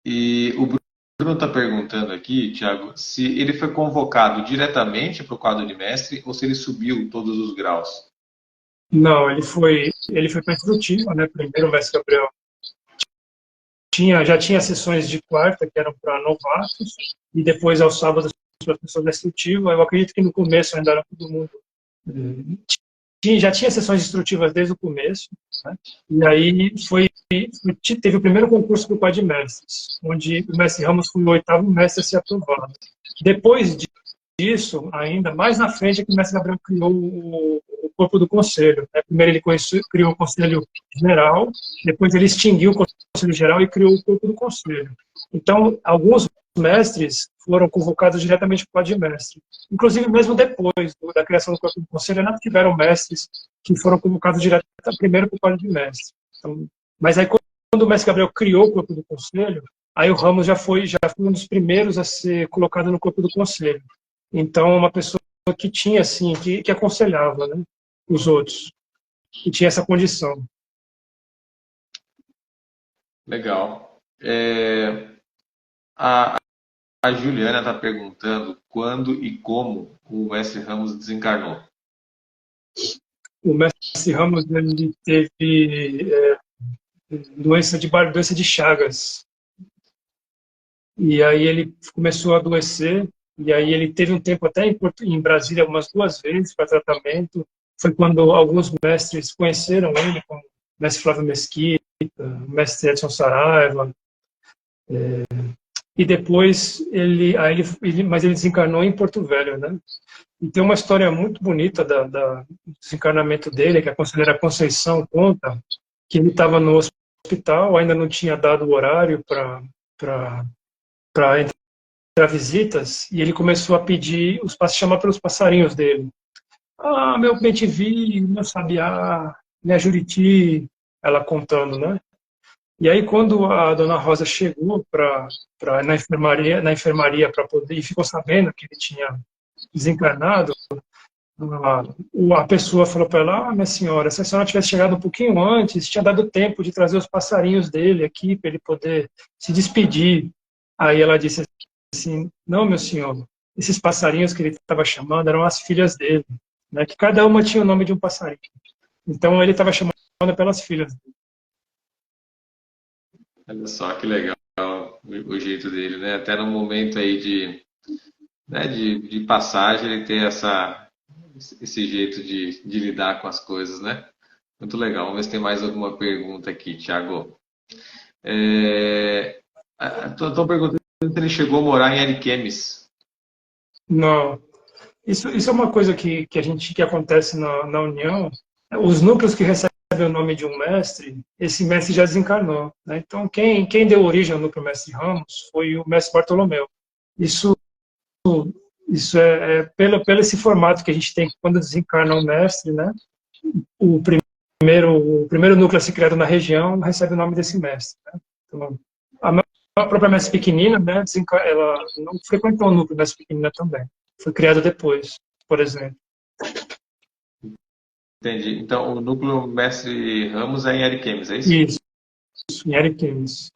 E o Bruno está perguntando aqui, Thiago, se ele foi convocado diretamente para o quadro de mestre ou se ele subiu todos os graus. Não, ele foi para instrutiva, né? Primeiro o mestre Gabriel já tinha sessões de quarta que eram para novatos e depois aos sábados para pessoas da instrutiva. Eu acredito que no começo ainda era todo mundo já tinha sessões instrutivas desde o começo, né? E aí teve o primeiro concurso do quadro de mestres, onde o mestre Ramos foi o oitavo mestre a ser aprovado. Depois disso, ainda mais na frente, é que o mestre Gabriel criou o corpo do conselho, né? Primeiro ele criou o conselho geral, depois ele extinguiu o conselho geral e criou o corpo do conselho. Então, alguns mestres foram convocados diretamente para o quadro de mestre. Inclusive, mesmo depois da criação do corpo do conselho, ainda tiveram mestres que foram convocados primeiro para o quadro de mestre. Então, mas aí, quando o mestre Gabriel criou o corpo do conselho, aí o Ramos já foi um dos primeiros a ser colocado no corpo do conselho. Então, uma pessoa que tinha, assim, que aconselhava, né, os outros, que tinha essa condição. Legal. A Juliana está perguntando quando e como o mestre Ramos desencarnou. O mestre Ramos, ele teve doença de Chagas. E aí ele começou a adoecer, e aí ele teve um tempo até em Brasília umas 2 vezes para tratamento. Foi quando alguns mestres conheceram ele, como o mestre Flávio Mesquita, o mestre Edson Saraiva. E depois mas ele desencarnou em Porto Velho, né? E tem uma história muito bonita do desencarnamento dele, que a conselheira Conceição conta, que ele estava no hospital, ainda não tinha dado o horário para entrar visitas, e ele começou a pedir, chamar pelos passarinhos dele. Ah, meu bem-te-vi, meu sabiá, minha juriti, ela contando, né? E aí, quando a dona Rosa chegou na enfermaria para poder, e ficou sabendo que ele tinha desencarnado, a pessoa falou para ela: minha senhora, se a senhora tivesse chegado um pouquinho antes, tinha dado tempo de trazer os passarinhos dele aqui para ele poder se despedir. Aí ela disse assim: não, meu senhor, esses passarinhos que ele estava chamando eram as filhas dele, né? Que cada uma tinha o nome de um passarinho. Então ele estava chamando pelas filhas dele. Olha só que legal o jeito dele, né? Até no momento aí de passagem, ele ter esse jeito de lidar com as coisas, né? Muito legal. Vamos ver se tem mais alguma pergunta aqui, Thiago. Estou perguntando se ele chegou a morar em Ariquemes. Não. Isso é uma coisa que acontece na União. Os núcleos que recebem o nome de um mestre, esse mestre já desencarnou, né? Então, quem deu origem ao núcleo Mestre Ramos foi o mestre Bartolomeu. Isso pelo esse formato que a gente tem quando desencarna um mestre, né? O primeiro núcleo a ser criado na região recebe o nome desse mestre, né? Então, a própria mestre pequenina, né? Ela não frequentou o núcleo mestre pequenina também. Foi criado depois, por exemplo. Entendi. Então, o núcleo Mestre Ramos é em Ariquemes, é isso? Isso, em Ariquemes.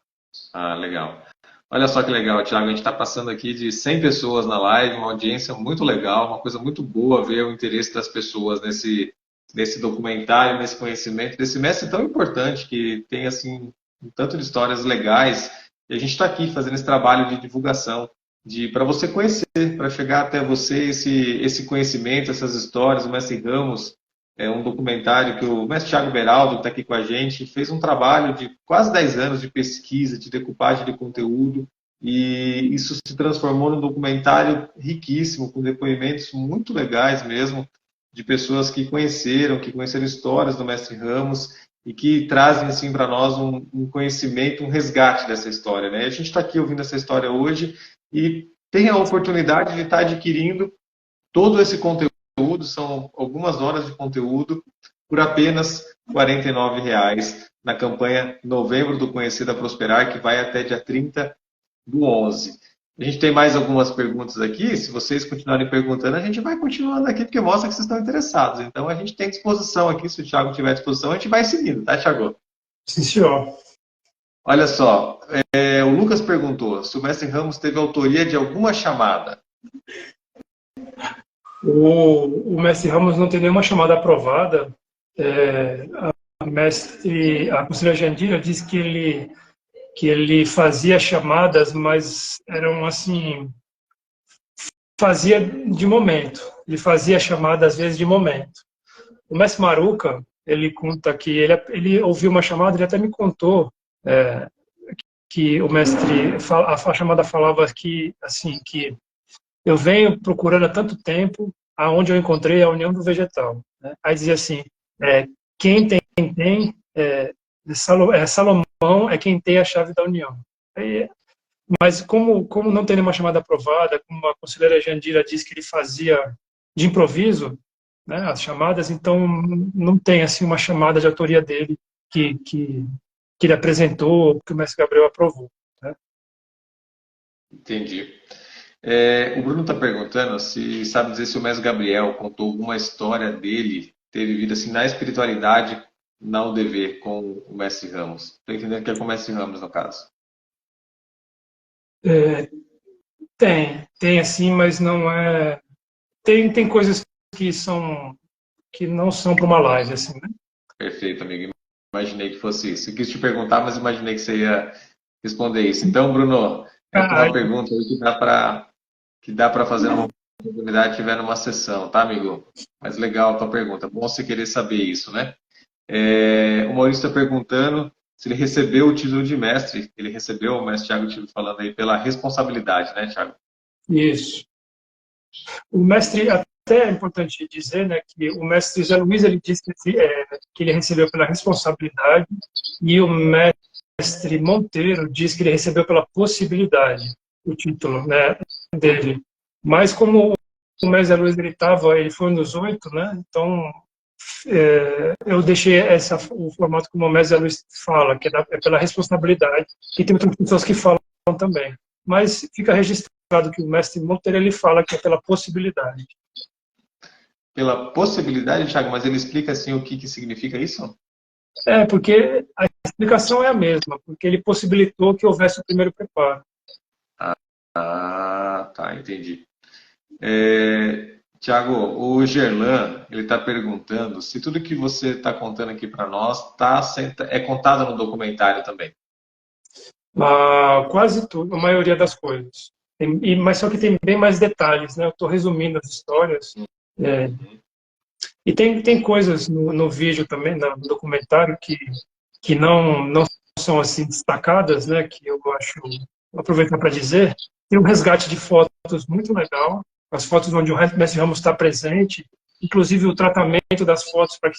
Ah, legal. Olha só que legal, Thiago. A gente está passando aqui de 100 pessoas na live, uma audiência muito legal, uma coisa muito boa ver o interesse das pessoas nesse documentário, nesse conhecimento, desse mestre tão importante que tem assim um tanto de histórias legais. E a gente está aqui fazendo esse trabalho de divulgação, para você conhecer, para chegar até você esse conhecimento, essas histórias. O mestre Ramos é um documentário que o mestre Thiago Beraldo, que está aqui com a gente, fez um trabalho de quase 10 anos de pesquisa, de decupagem de conteúdo, e isso se transformou num documentário riquíssimo, com depoimentos muito legais mesmo, de pessoas que conheceram histórias do mestre Ramos e que trazem assim para nós um conhecimento, um resgate dessa história, né? A gente está aqui ouvindo essa história hoje e tem a oportunidade de estar adquirindo todo esse conteúdo, são algumas horas de conteúdo, por apenas R$ 49,00 na campanha Novembro do Conhecer da Prosperar, que vai até dia 30/11. A gente tem mais algumas perguntas aqui. Se vocês continuarem perguntando, a gente vai continuando aqui, porque mostra que vocês estão interessados. Então, a gente tem disposição aqui. Se o Thiago tiver disposição, a gente vai seguindo, tá, Thiago? Sim, senhor. Olha só, o Lucas perguntou se o mestre Ramos teve autoria de alguma chamada. O mestre Ramos não tem nenhuma chamada aprovada. A conselheira Jandira diz que ele fazia chamadas, mas eram assim, fazia de momento. Ele fazia chamada às vezes de momento. O mestre Maruca, ele conta que ele ouviu uma chamada, ele até me contou que o mestre, a chamada falava que assim, que eu venho procurando há tanto tempo aonde eu encontrei a união do vegetal. Né? Aí dizia assim, quem tem, Salomão é quem tem a chave da união. Mas como não tem nenhuma chamada aprovada, como a conselheira Jandira diz que ele fazia de improviso, né, as chamadas, então não tem assim uma chamada de autoria dele que ele apresentou, que o mestre Gabriel aprovou. Né? Entendi. O Bruno está perguntando se sabe dizer se o mestre Gabriel contou alguma história dele ter vivido assim na espiritualidade na UDV com o mestre Ramos. Estou entendendo que é com o mestre Ramos, no caso. Tem assim, mas não é. Tem coisas que não são para uma live, assim, né? Perfeito, amigo. Imaginei que fosse isso. Eu quis te perguntar, mas imaginei que você ia responder isso. Então, Bruno, uma pergunta aí que dá para fazer numa oportunidade que tiver numa sessão, tá, amigo? Mas legal a tua pergunta. Bom você querer saber isso, né? O Maurício está perguntando se ele recebeu o título de mestre. Ele recebeu, o mestre Thiago estive falando aí, pela responsabilidade, né, Thiago? Isso. O mestre, até é importante dizer, né, que o mestre Zé Luiz, ele disse que ele recebeu pela responsabilidade, e o mestre Monteiro diz que ele recebeu pela possibilidade, o título, né, dele. Mas como o mestre Zé Luiz, ele foi um dos 8, né, então eu deixei o formato como o mestre Zé Luiz fala, que é pela responsabilidade, e tem outras pessoas que falam também. Mas fica registrado que o mestre Monteiro, ele fala que é pela possibilidade. Pela possibilidade, Thiago, mas ele explica assim o que significa isso? Porque a explicação é a mesma, porque ele possibilitou que houvesse o primeiro preparo. Tá, entendi. Tiago, o Gerlan, ele está perguntando se tudo que você está contando aqui para nós é contado no documentário também. Quase tudo, a maioria das coisas. Mas só que tem bem mais detalhes, né? Eu estou resumindo as histórias. E tem coisas no vídeo também, no documentário, que não são assim destacadas, né? Que eu acho, vou aproveitar para dizer. Tem um resgate de fotos muito legal, as fotos onde o mestre Ramos está presente, inclusive o tratamento das fotos para que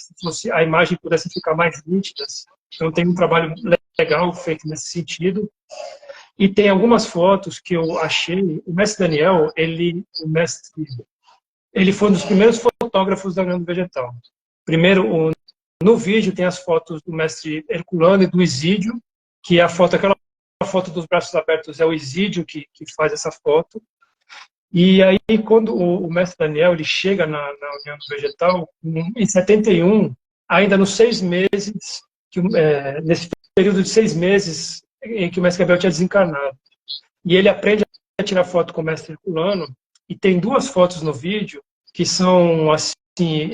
a imagem pudesse ficar mais nítida. Então tem um trabalho legal feito nesse sentido. E tem algumas fotos que eu achei. O mestre Daniel, ele foi um dos primeiros fotógrafos da União do Vegetal. Primeiro, no vídeo tem as fotos do mestre Herculano e do Isídio, que é aquela foto dos braços abertos é o Isídio que faz essa foto. E aí, quando o mestre Daniel ele chega na União do Vegetal, em 71, ainda nos 6 meses, nesse período de 6 meses em que o mestre Gabriel tinha desencarnado. E ele aprende a tirar foto com o mestre Herculano, e tem 2 fotos no vídeo que são assim,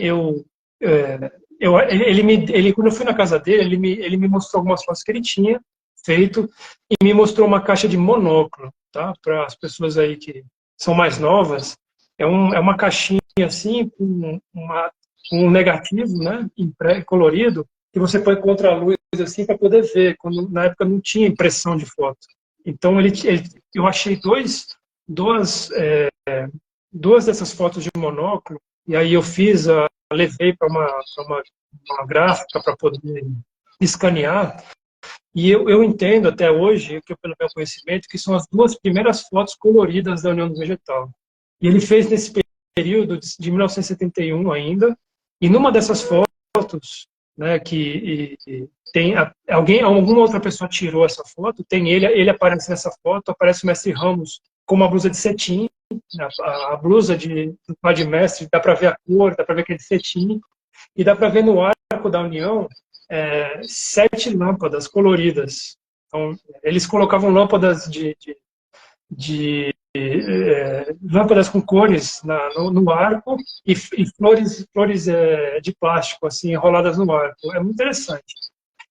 quando eu fui na casa dele, ele me mostrou algumas fotos que ele tinha feito e me mostrou uma caixa de monóculo, tá? Para as pessoas aí que são mais novas, é uma caixinha assim com um negativo, né, colorido, que você põe contra a luz assim para poder ver. Quando na época não tinha impressão de foto. Então eu achei duas dessas fotos de monóculo, e aí eu levei para uma gráfica para poder escanear, e eu entendo até hoje, pelo meu conhecimento, que são as 2 primeiras fotos coloridas da União do Vegetal. E ele fez nesse período de 1971 ainda, e numa dessas fotos, né, que tem alguma outra pessoa tirou essa foto, tem ele aparece nessa foto, aparece o mestre Ramos com uma blusa de cetim. A blusa do pai de mestre, dá para ver a cor, dá para ver que é de cetim, e dá para ver no arco da União 7 lâmpadas coloridas. Então, eles colocavam lâmpadas lâmpadas com cores no arco e flores de plástico assim enroladas no arco. É muito interessante.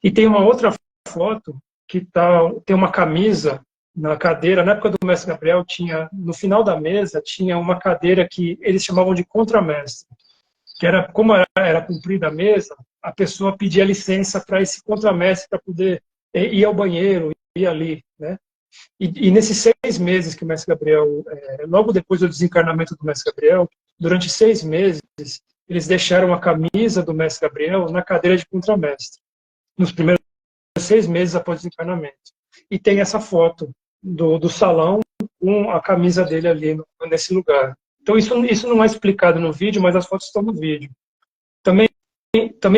E tem uma outra foto que tem uma camisa na cadeira. Na época do mestre Gabriel, no final da mesa tinha uma cadeira que eles chamavam de contramestre, que era, como era comprida a mesa, a pessoa pedia licença para esse contramestre para poder ir ao banheiro, ir ali, né? E nesses 6 meses que o mestre Gabriel, logo depois do desencarnamento do mestre Gabriel, durante 6 meses, eles deixaram a camisa do mestre Gabriel na cadeira de contramestre, nos primeiros 6 meses após o desencarnamento. E tem essa foto do salão com a camisa dele ali nesse lugar. Então isso não é explicado no vídeo, mas as fotos estão no vídeo. Também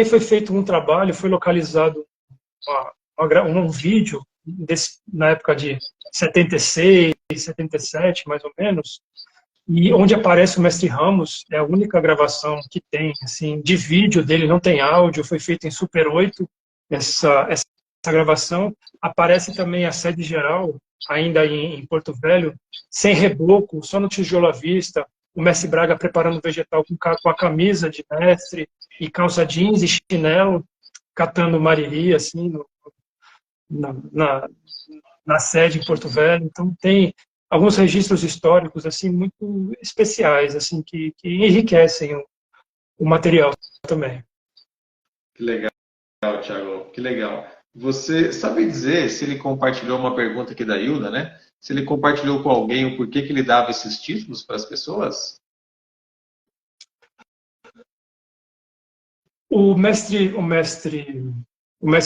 foi feito um trabalho, foi localizado um vídeo na época de 76, 77, mais ou menos, e onde aparece o mestre Ramos. É a única gravação que tem assim, de vídeo dele, não tem áudio, foi feito em Super 8, essa gravação. Aparece também a sede geral, ainda em Porto Velho, sem reboco, só no tijolo à vista, o mestre Braga preparando o vegetal com a camisa de mestre, e calça jeans e chinelo, catando mariri, assim, na sede em Porto Velho. Então tem alguns registros históricos assim muito especiais, assim que enriquecem o material também. Que legal, Thiago, que legal. Você sabe dizer se ele compartilhou uma pergunta aqui da Hilda, né? Se ele compartilhou com alguém o porquê que ele dava esses títulos para as pessoas? O mestre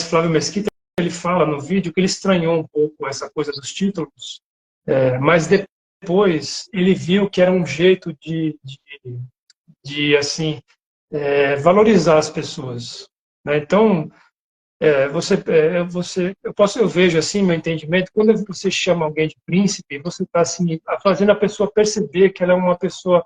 Flávio Mesquita, ele fala no vídeo que ele estranhou um pouco essa coisa dos títulos, mas depois ele viu que era um jeito de assim, valorizar as pessoas, né? Então, eu vejo assim, meu entendimento, quando você chama alguém de príncipe, você está assim, fazendo a pessoa perceber que ela é uma pessoa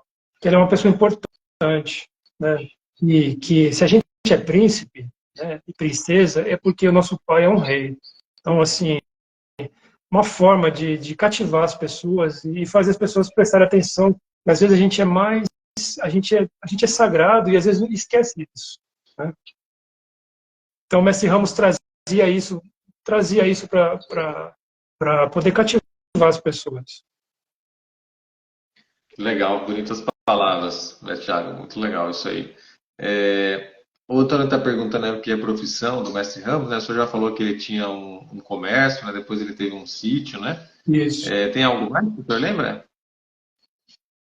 importante, né? E que se a gente é príncipe, né, e princesa, é porque o nosso pai é um rei. Então, assim, uma forma de cativar as pessoas e fazer as pessoas prestarem atenção. Às vezes a gente é sagrado e às vezes esquece isso, né? Então, o mestre Ramos trazia isso para poder cativar as pessoas. Legal, bonitas palavras, né, Thiago? Muito legal isso aí. Outra está perguntando, né, o que é a profissão do mestre Ramos, né? O senhor já falou que ele tinha um comércio, né? Depois ele teve um sítio, né? Isso. Tem algo mais que o senhor lembra?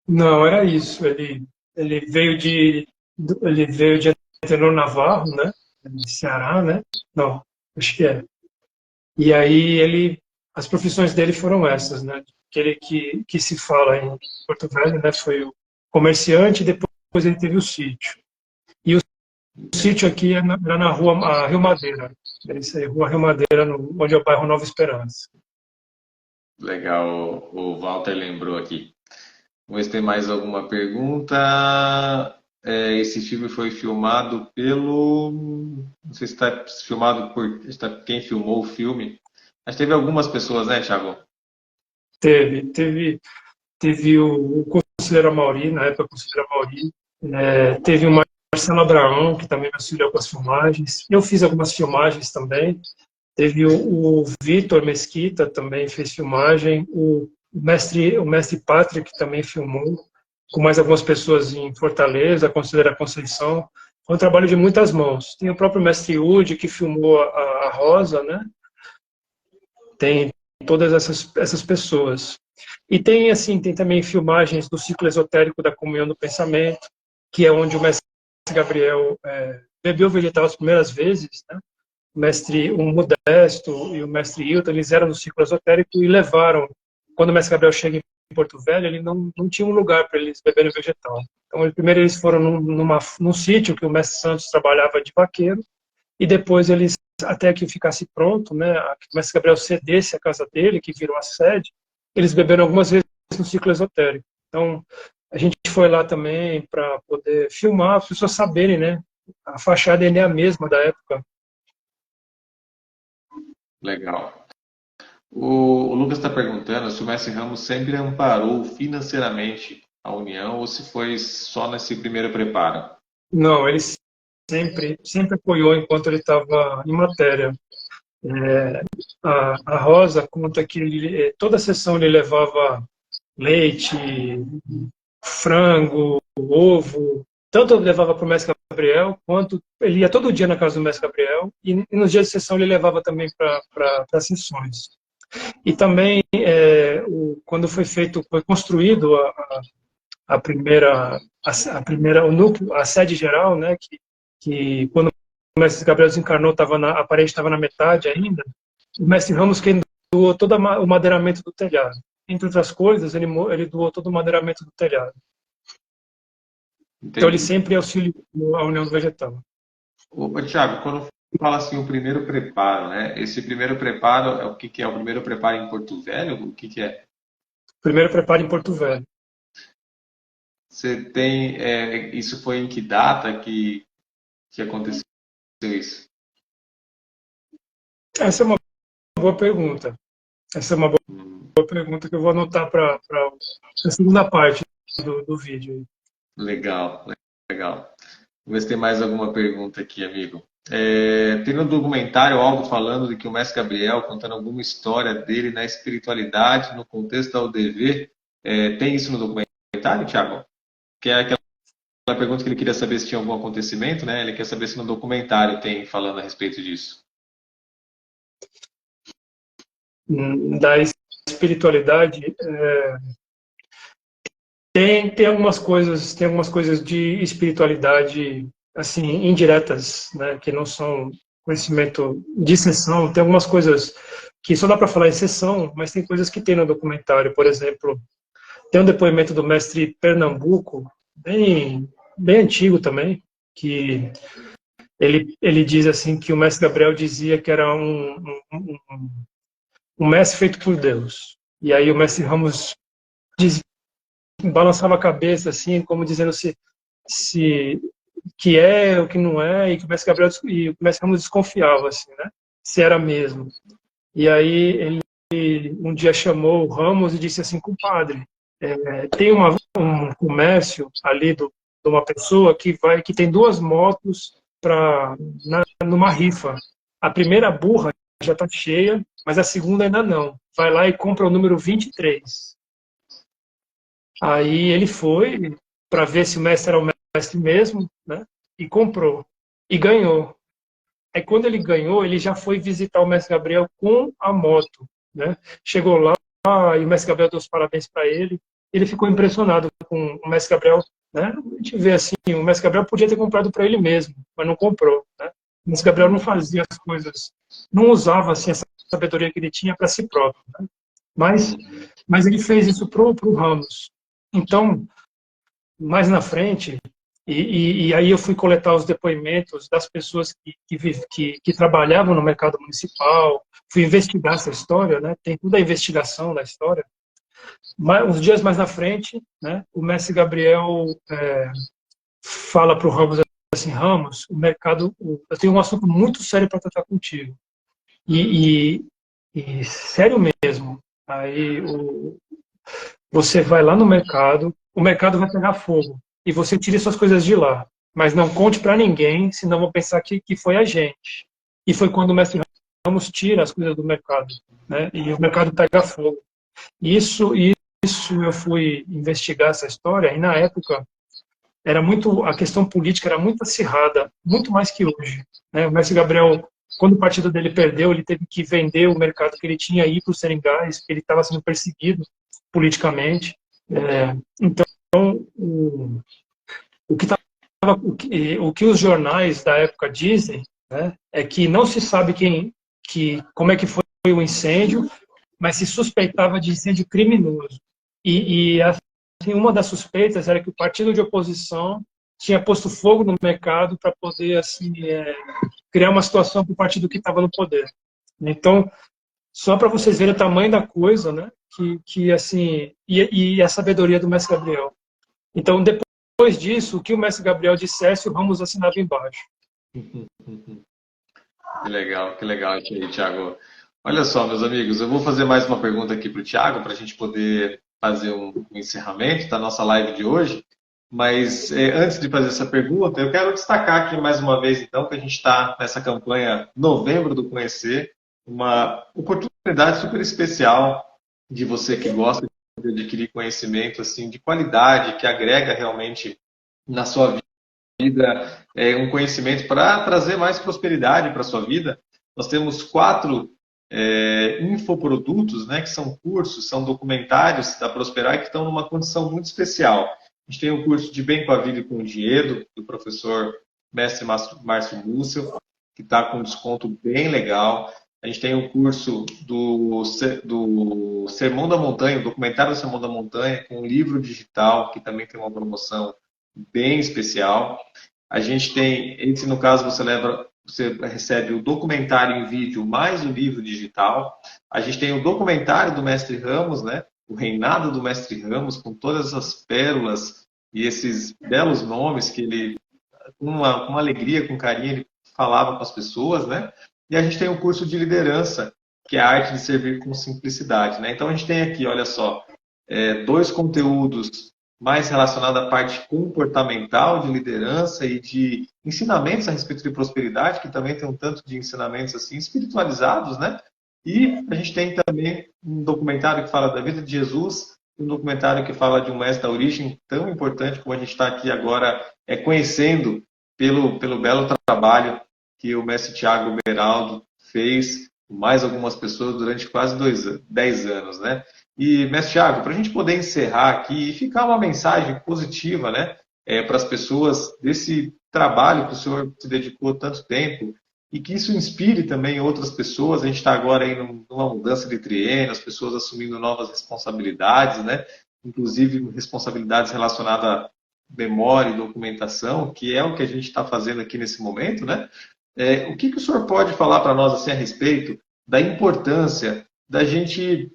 Não, era isso. Ele veio de Antenor Navarro, né? De Ceará, né? Não, acho que é. E aí as profissões dele foram essas, né? Aquele que se fala em Porto Velho, né? Foi o comerciante, depois ele teve o sítio. E o sítio aqui era na rua Rio Madeira. É isso aí, rua Rio Madeira, onde é o bairro Nova Esperança. Legal, o Walter lembrou aqui. Vamos ver se tem mais alguma pergunta. Esse filme foi filmado pelo... Não sei se está filmado por quem filmou o filme. Mas teve algumas pessoas, né, Thiago? Teve o conselheiro Amauri, na época o conselheiro Amauri. Teve o Marcelo Abraão, que também me auxiliou com as filmagens. Eu fiz algumas filmagens também. Teve o Vitor Mesquita, também fez filmagem. O mestre Patrick também filmou, com mais algumas pessoas em Fortaleza, Conselheira Conceição. Foi um trabalho de muitas mãos. Tem o próprio mestre Udi, que filmou a Rosa, né? Tem todas essas pessoas. E tem também filmagens do ciclo esotérico da comunhão do pensamento, que é onde o mestre Gabriel bebeu vegetal as primeiras vezes, né? O Modesto e o mestre Hilton, eles eram do ciclo esotérico e levaram. Quando o mestre Gabriel chega em Porto Velho, ele não tinha um lugar para eles beberem vegetal. Então, primeiro eles foram num sítio que o mestre Santos trabalhava de vaqueiro, e depois eles, até que ficasse pronto, né, que o mestre Gabriel cedesse a casa dele, que virou a sede, eles beberam algumas vezes no ciclo esotérico. Então, a gente foi lá também para poder filmar, as pessoas saberem, né? A fachada é a mesma da época. Legal. O Lucas está perguntando se o Mestre Ramos sempre amparou financeiramente a União ou se foi só nesse primeiro preparo. Não, ele sempre apoiou enquanto ele estava em matéria. A Rosa conta que toda a sessão ele levava leite, frango, ovo. Tanto ele levava para o Mestre Gabriel, quanto ele ia todo dia na casa do Mestre Gabriel, e nos dias de sessão ele levava também para as sessões. E também, quando foi construído a primeira, o núcleo, a sede geral, né, que quando o Mestre Gabriel desencarnou, a parede estava na metade ainda, o Mestre Ramos quem doou todo o madeiramento do telhado. Entre outras coisas, ele doou todo o madeiramento do telhado. Entendi. Então ele sempre auxiliou a União do Vegetal. Ô, Thiago, quando fala assim o primeiro preparo, né? Esse primeiro preparo é o que é? O primeiro preparo em Porto Velho? O que é? Primeiro preparo em Porto Velho. Você tem, isso foi em que data que aconteceu isso? Essa é uma boa pergunta. Essa é uma boa pergunta que eu vou anotar para a segunda parte do vídeo. Legal, legal. Vamos ver se tem mais alguma pergunta aqui, amigo. Tem no documentário algo falando de que o Mestre Gabriel, contando alguma história dele na espiritualidade, no contexto da UDV. Tem isso no documentário, Thiago? Que é aquela pergunta que ele queria saber se tinha algum acontecimento, né? Ele quer saber se no documentário tem falando a respeito disso. Da espiritualidade, tem algumas coisas de espiritualidade assim indiretas, né, que não são conhecimento de sessão. Tem algumas coisas que só dá para falar em sessão, mas tem coisas que tem no documentário. Por exemplo, tem um depoimento do mestre Pernambuco, bem antigo também, que ele diz assim que o mestre Gabriel dizia que era um mestre feito por Deus. E aí o mestre Ramos balançava a cabeça assim, como dizendo se que é o que não é, e que o mestre Gabriel e o mestre Ramos desconfiava assim, né? Se era mesmo. E aí ele um dia chamou o Ramos e disse assim: compadre, tem um comércio ali de uma pessoa que tem 2 motos numa rifa. A primeira burra já está cheia, mas a segunda ainda não. Vai lá e compra o número 23. Aí ele foi para ver se o mestre era o mestre mesmo, né? E comprou. E ganhou. Aí quando ele ganhou, ele já foi visitar o mestre Gabriel com a moto, né? Chegou lá e o mestre Gabriel deu os parabéns para ele. Ele ficou impressionado com o mestre Gabriel, né? A gente vê assim, o mestre Gabriel podia ter comprado para ele mesmo, mas não comprou, né? O mestre Gabriel não fazia as coisas, não usava assim essa sabedoria que ele tinha para si próprio, né? Mas ele fez isso pro Ramos. Então, mais na frente, e aí eu fui coletar os depoimentos das pessoas que trabalhavam no mercado municipal, fui investigar essa história, né? Tem toda a investigação da história. Mas, uns dias mais na frente, né, o mestre Gabriel fala para o Ramos assim: Ramos, o mercado, eu tenho um assunto muito sério para tratar contigo. E sério mesmo. Aí você vai lá no mercado, o mercado vai pegar fogo e você tira suas coisas de lá, mas não conte para ninguém, senão vão pensar que foi a gente. E foi quando o mestre Ramos tira as coisas do mercado, né? E o mercado pega fogo. Isso eu fui investigar essa história, e na época a questão política era muito acirrada, muito mais que hoje, né? O mestre Gabriel, quando o partido dele perdeu, ele teve que vender o mercado que ele tinha aí para o Seringás, porque ele estava sendo perseguido politicamente. Então, o que os jornais da época dizem, né, é que não se sabe como é que foi o incêndio, mas se suspeitava de incêndio criminoso. E assim, uma das suspeitas era que o partido de oposição tinha posto fogo no mercado para poder assim, criar uma situação para o partido que estava no poder. Então, Só para vocês verem o tamanho da coisa, né? Que assim, e a sabedoria do mestre Gabriel. Então, depois disso, o que o mestre Gabriel dissesse, o Ramos assinava embaixo. Que legal isso aí, Thiago. Olha só, meus amigos, eu vou fazer mais uma pergunta aqui para o Thiago, para a gente poder fazer um encerramento da nossa live de hoje. Mas antes de fazer essa pergunta, eu quero destacar aqui mais uma vez, então, que a gente está nessa campanha Novembro do Conhecer, uma oportunidade super especial de você que gosta de adquirir conhecimento assim de qualidade, que agrega realmente na sua vida um conhecimento para trazer mais prosperidade para a sua vida. Nós temos 4 infoprodutos, né, que são cursos, são documentários da Prosperar que estão numa condição muito especial. A gente tem o curso de Bem com a Vida e com o Dinheiro, do professor mestre Márcio Múcio, que está com um desconto bem legal. A gente tem o curso do Sermão da Montanha, o documentário do Sermão da Montanha, com um livro digital, que também tem uma promoção bem especial. A gente tem, esse no caso você recebe o documentário em vídeo mais o livro digital. A gente tem o documentário do Mestre Ramos, né? O Reinado do Mestre Ramos, com todas as pérolas e esses belos nomes que ele, com uma alegria, com carinho, ele falava com as pessoas, né? E a gente tem o curso de liderança, que é a arte de servir com simplicidade, né? Então a gente tem aqui, olha só, 2 conteúdos mais relacionados à parte comportamental de liderança e de ensinamentos a respeito de prosperidade, que também tem um tanto de ensinamentos assim espiritualizados, né? E a gente tem também um documentário que fala da vida de Jesus, um documentário que fala de um mestre da origem tão importante como a gente está aqui agora conhecendo pelo belo trabalho que o mestre Tiago Beraldo fez com mais algumas pessoas durante quase 10 anos, né? E, mestre Tiago, para a gente poder encerrar aqui e ficar uma mensagem positiva, né, para as pessoas desse trabalho que o senhor se dedicou tanto tempo e que isso inspire também outras pessoas. A gente está agora aí numa mudança de triênio, as pessoas assumindo novas responsabilidades, né? Inclusive responsabilidades relacionadas à memória e documentação, que é o que a gente está fazendo aqui nesse momento, né? O que o senhor pode falar para nós assim, a respeito da importância da gente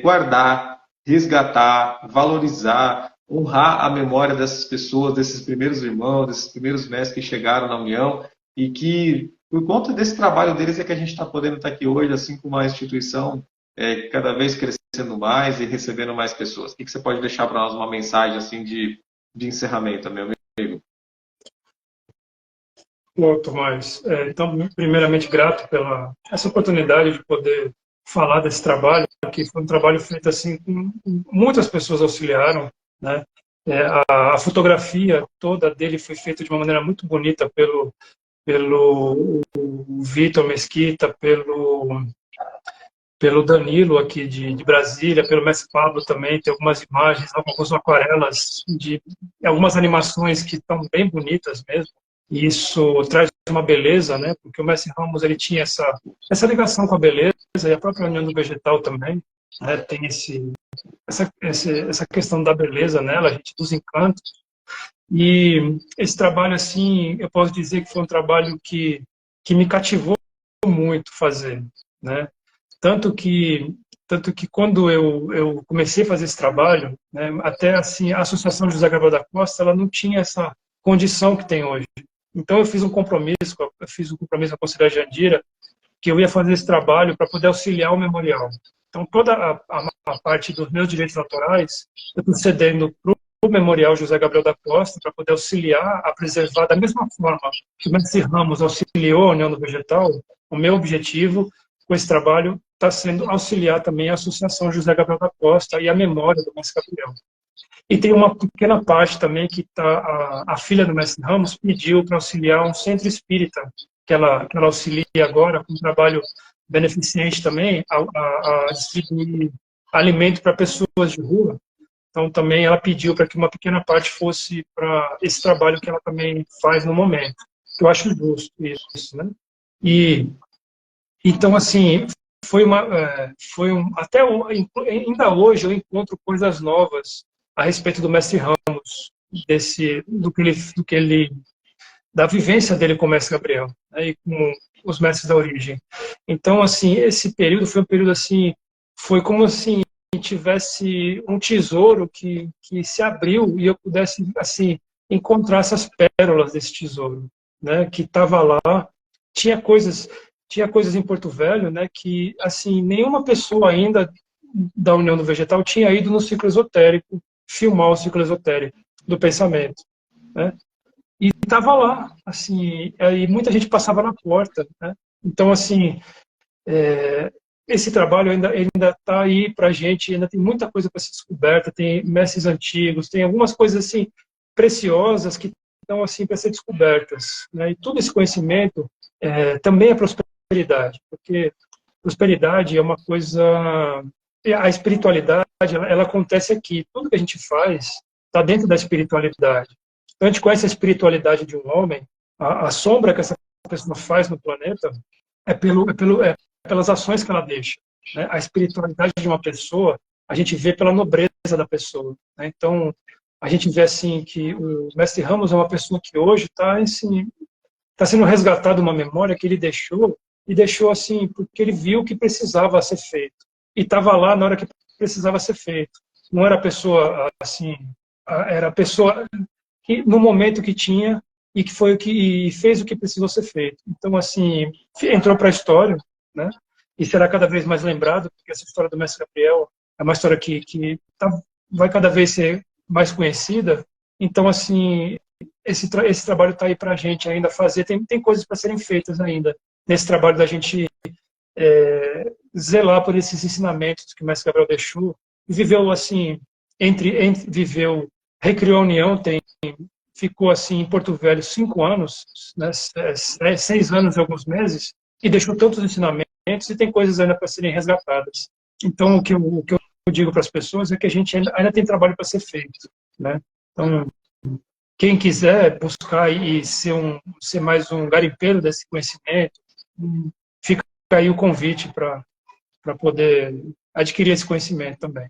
guardar, resgatar, valorizar, honrar a memória dessas pessoas, desses primeiros irmãos, desses primeiros mestres que chegaram na União e que, por conta desse trabalho deles, é que a gente está podendo estar aqui hoje, assim, com uma instituição cada vez crescendo mais e recebendo mais pessoas. O que você pode deixar para nós uma mensagem assim de encerramento, meu amigo? Bom, Tomás, então, primeiramente, grato pela essa oportunidade de poder falar desse trabalho, que foi um trabalho feito assim, muitas pessoas auxiliaram, né? A fotografia toda dele foi feita de uma maneira muito bonita pelo Vitor Mesquita, pelo Danilo aqui de Brasília, pelo Mestre Pablo também, tem algumas imagens, algumas aquarelas, de algumas animações que estão bem bonitas mesmo. E isso traz uma beleza, né? Porque o Mestre Ramos ele tinha essa ligação com a beleza, e a própria União do Vegetal também, né? Tem essa questão da beleza nela, a gente dos encantos. E esse trabalho, assim, eu posso dizer que foi um trabalho que me cativou muito fazer, né? Tanto que quando eu comecei a fazer esse trabalho, né, até assim, a Associação José Gabriel da Costa, ela não tinha essa condição que tem hoje. Então eu fiz um compromisso com a Conselheira Jandira, que eu ia fazer esse trabalho para poder auxiliar o memorial. Então toda a parte dos meus direitos autorais, eu estou cedendo para o Memorial José Gabriel da Costa, para poder auxiliar a preservar da mesma forma que o Mestre Ramos auxiliou a União do Vegetal. O meu objetivo com esse trabalho está sendo auxiliar também a Associação José Gabriel da Costa e a memória do Mestre Gabriel. E tem uma pequena parte também que a filha do Mestre Ramos pediu para auxiliar um centro espírita, que ela auxilia agora com um trabalho beneficente também, a distribuir alimento para pessoas de rua. Então também ela pediu para que uma pequena parte fosse para esse trabalho que ela também faz no momento. Eu acho justo isso, né? E então assim até ainda hoje eu encontro coisas novas a respeito do Mestre Ramos, da vivência dele com o Mestre Gabriel, né? E os mestres da origem. Então, assim, esse período foi um período assim, foi como assim tivesse um tesouro que se abriu e eu pudesse assim encontrar essas pérolas desse tesouro, né? Que estava lá, tinha coisas em Porto Velho, né? Que assim nenhuma pessoa ainda da União do Vegetal tinha ido no ciclo esotérico filmar o ciclo esotérico do pensamento, né? E estava lá, assim, aí muita gente passava na porta, né? Então, assim, esse trabalho ainda está aí para a gente, ainda tem muita coisa para ser descoberta, tem mestres antigos, tem algumas coisas, assim, preciosas que estão, assim, para ser descobertas, né? E todo esse conhecimento também é prosperidade, porque prosperidade é uma coisa... A espiritualidade, ela acontece aqui. Tudo que a gente faz está dentro da espiritualidade. Então, a gente conhece a espiritualidade de um homem, a sombra que essa pessoa faz no planeta é pelas ações que ela deixa, né? A espiritualidade de uma pessoa, a gente vê pela nobreza da pessoa, né? Então, a gente vê assim que o Mestre Ramos é uma pessoa que hoje está assim, sendo resgatada uma memória que ele deixou, e deixou assim, porque ele viu que precisava ser feito. E estava lá na hora que precisava ser feito. Não era a pessoa assim, era a pessoa que no momento que tinha e que foi o que fez o que precisou ser feito. Então assim, entrou para a história, né? E será cada vez mais lembrado, porque essa história do Mestre Gabriel é uma história que vai cada vez ser mais conhecida. Então assim, esse trabalho está aí para a gente ainda fazer. Tem coisas para serem feitas ainda nesse trabalho da gente zelar por esses ensinamentos que o Mestre Gabriel deixou. Viveu assim, viveu, recriou a União, ficou assim em Porto Velho 5 anos, né, 6 anos e alguns meses, e deixou tantos ensinamentos e tem coisas ainda para serem resgatadas. Então, o que eu digo para as pessoas é que a gente ainda tem trabalho para ser feito, né? Então, quem quiser buscar e ser mais um garimpeiro desse conhecimento, fica aí o convite para poder adquirir esse conhecimento também.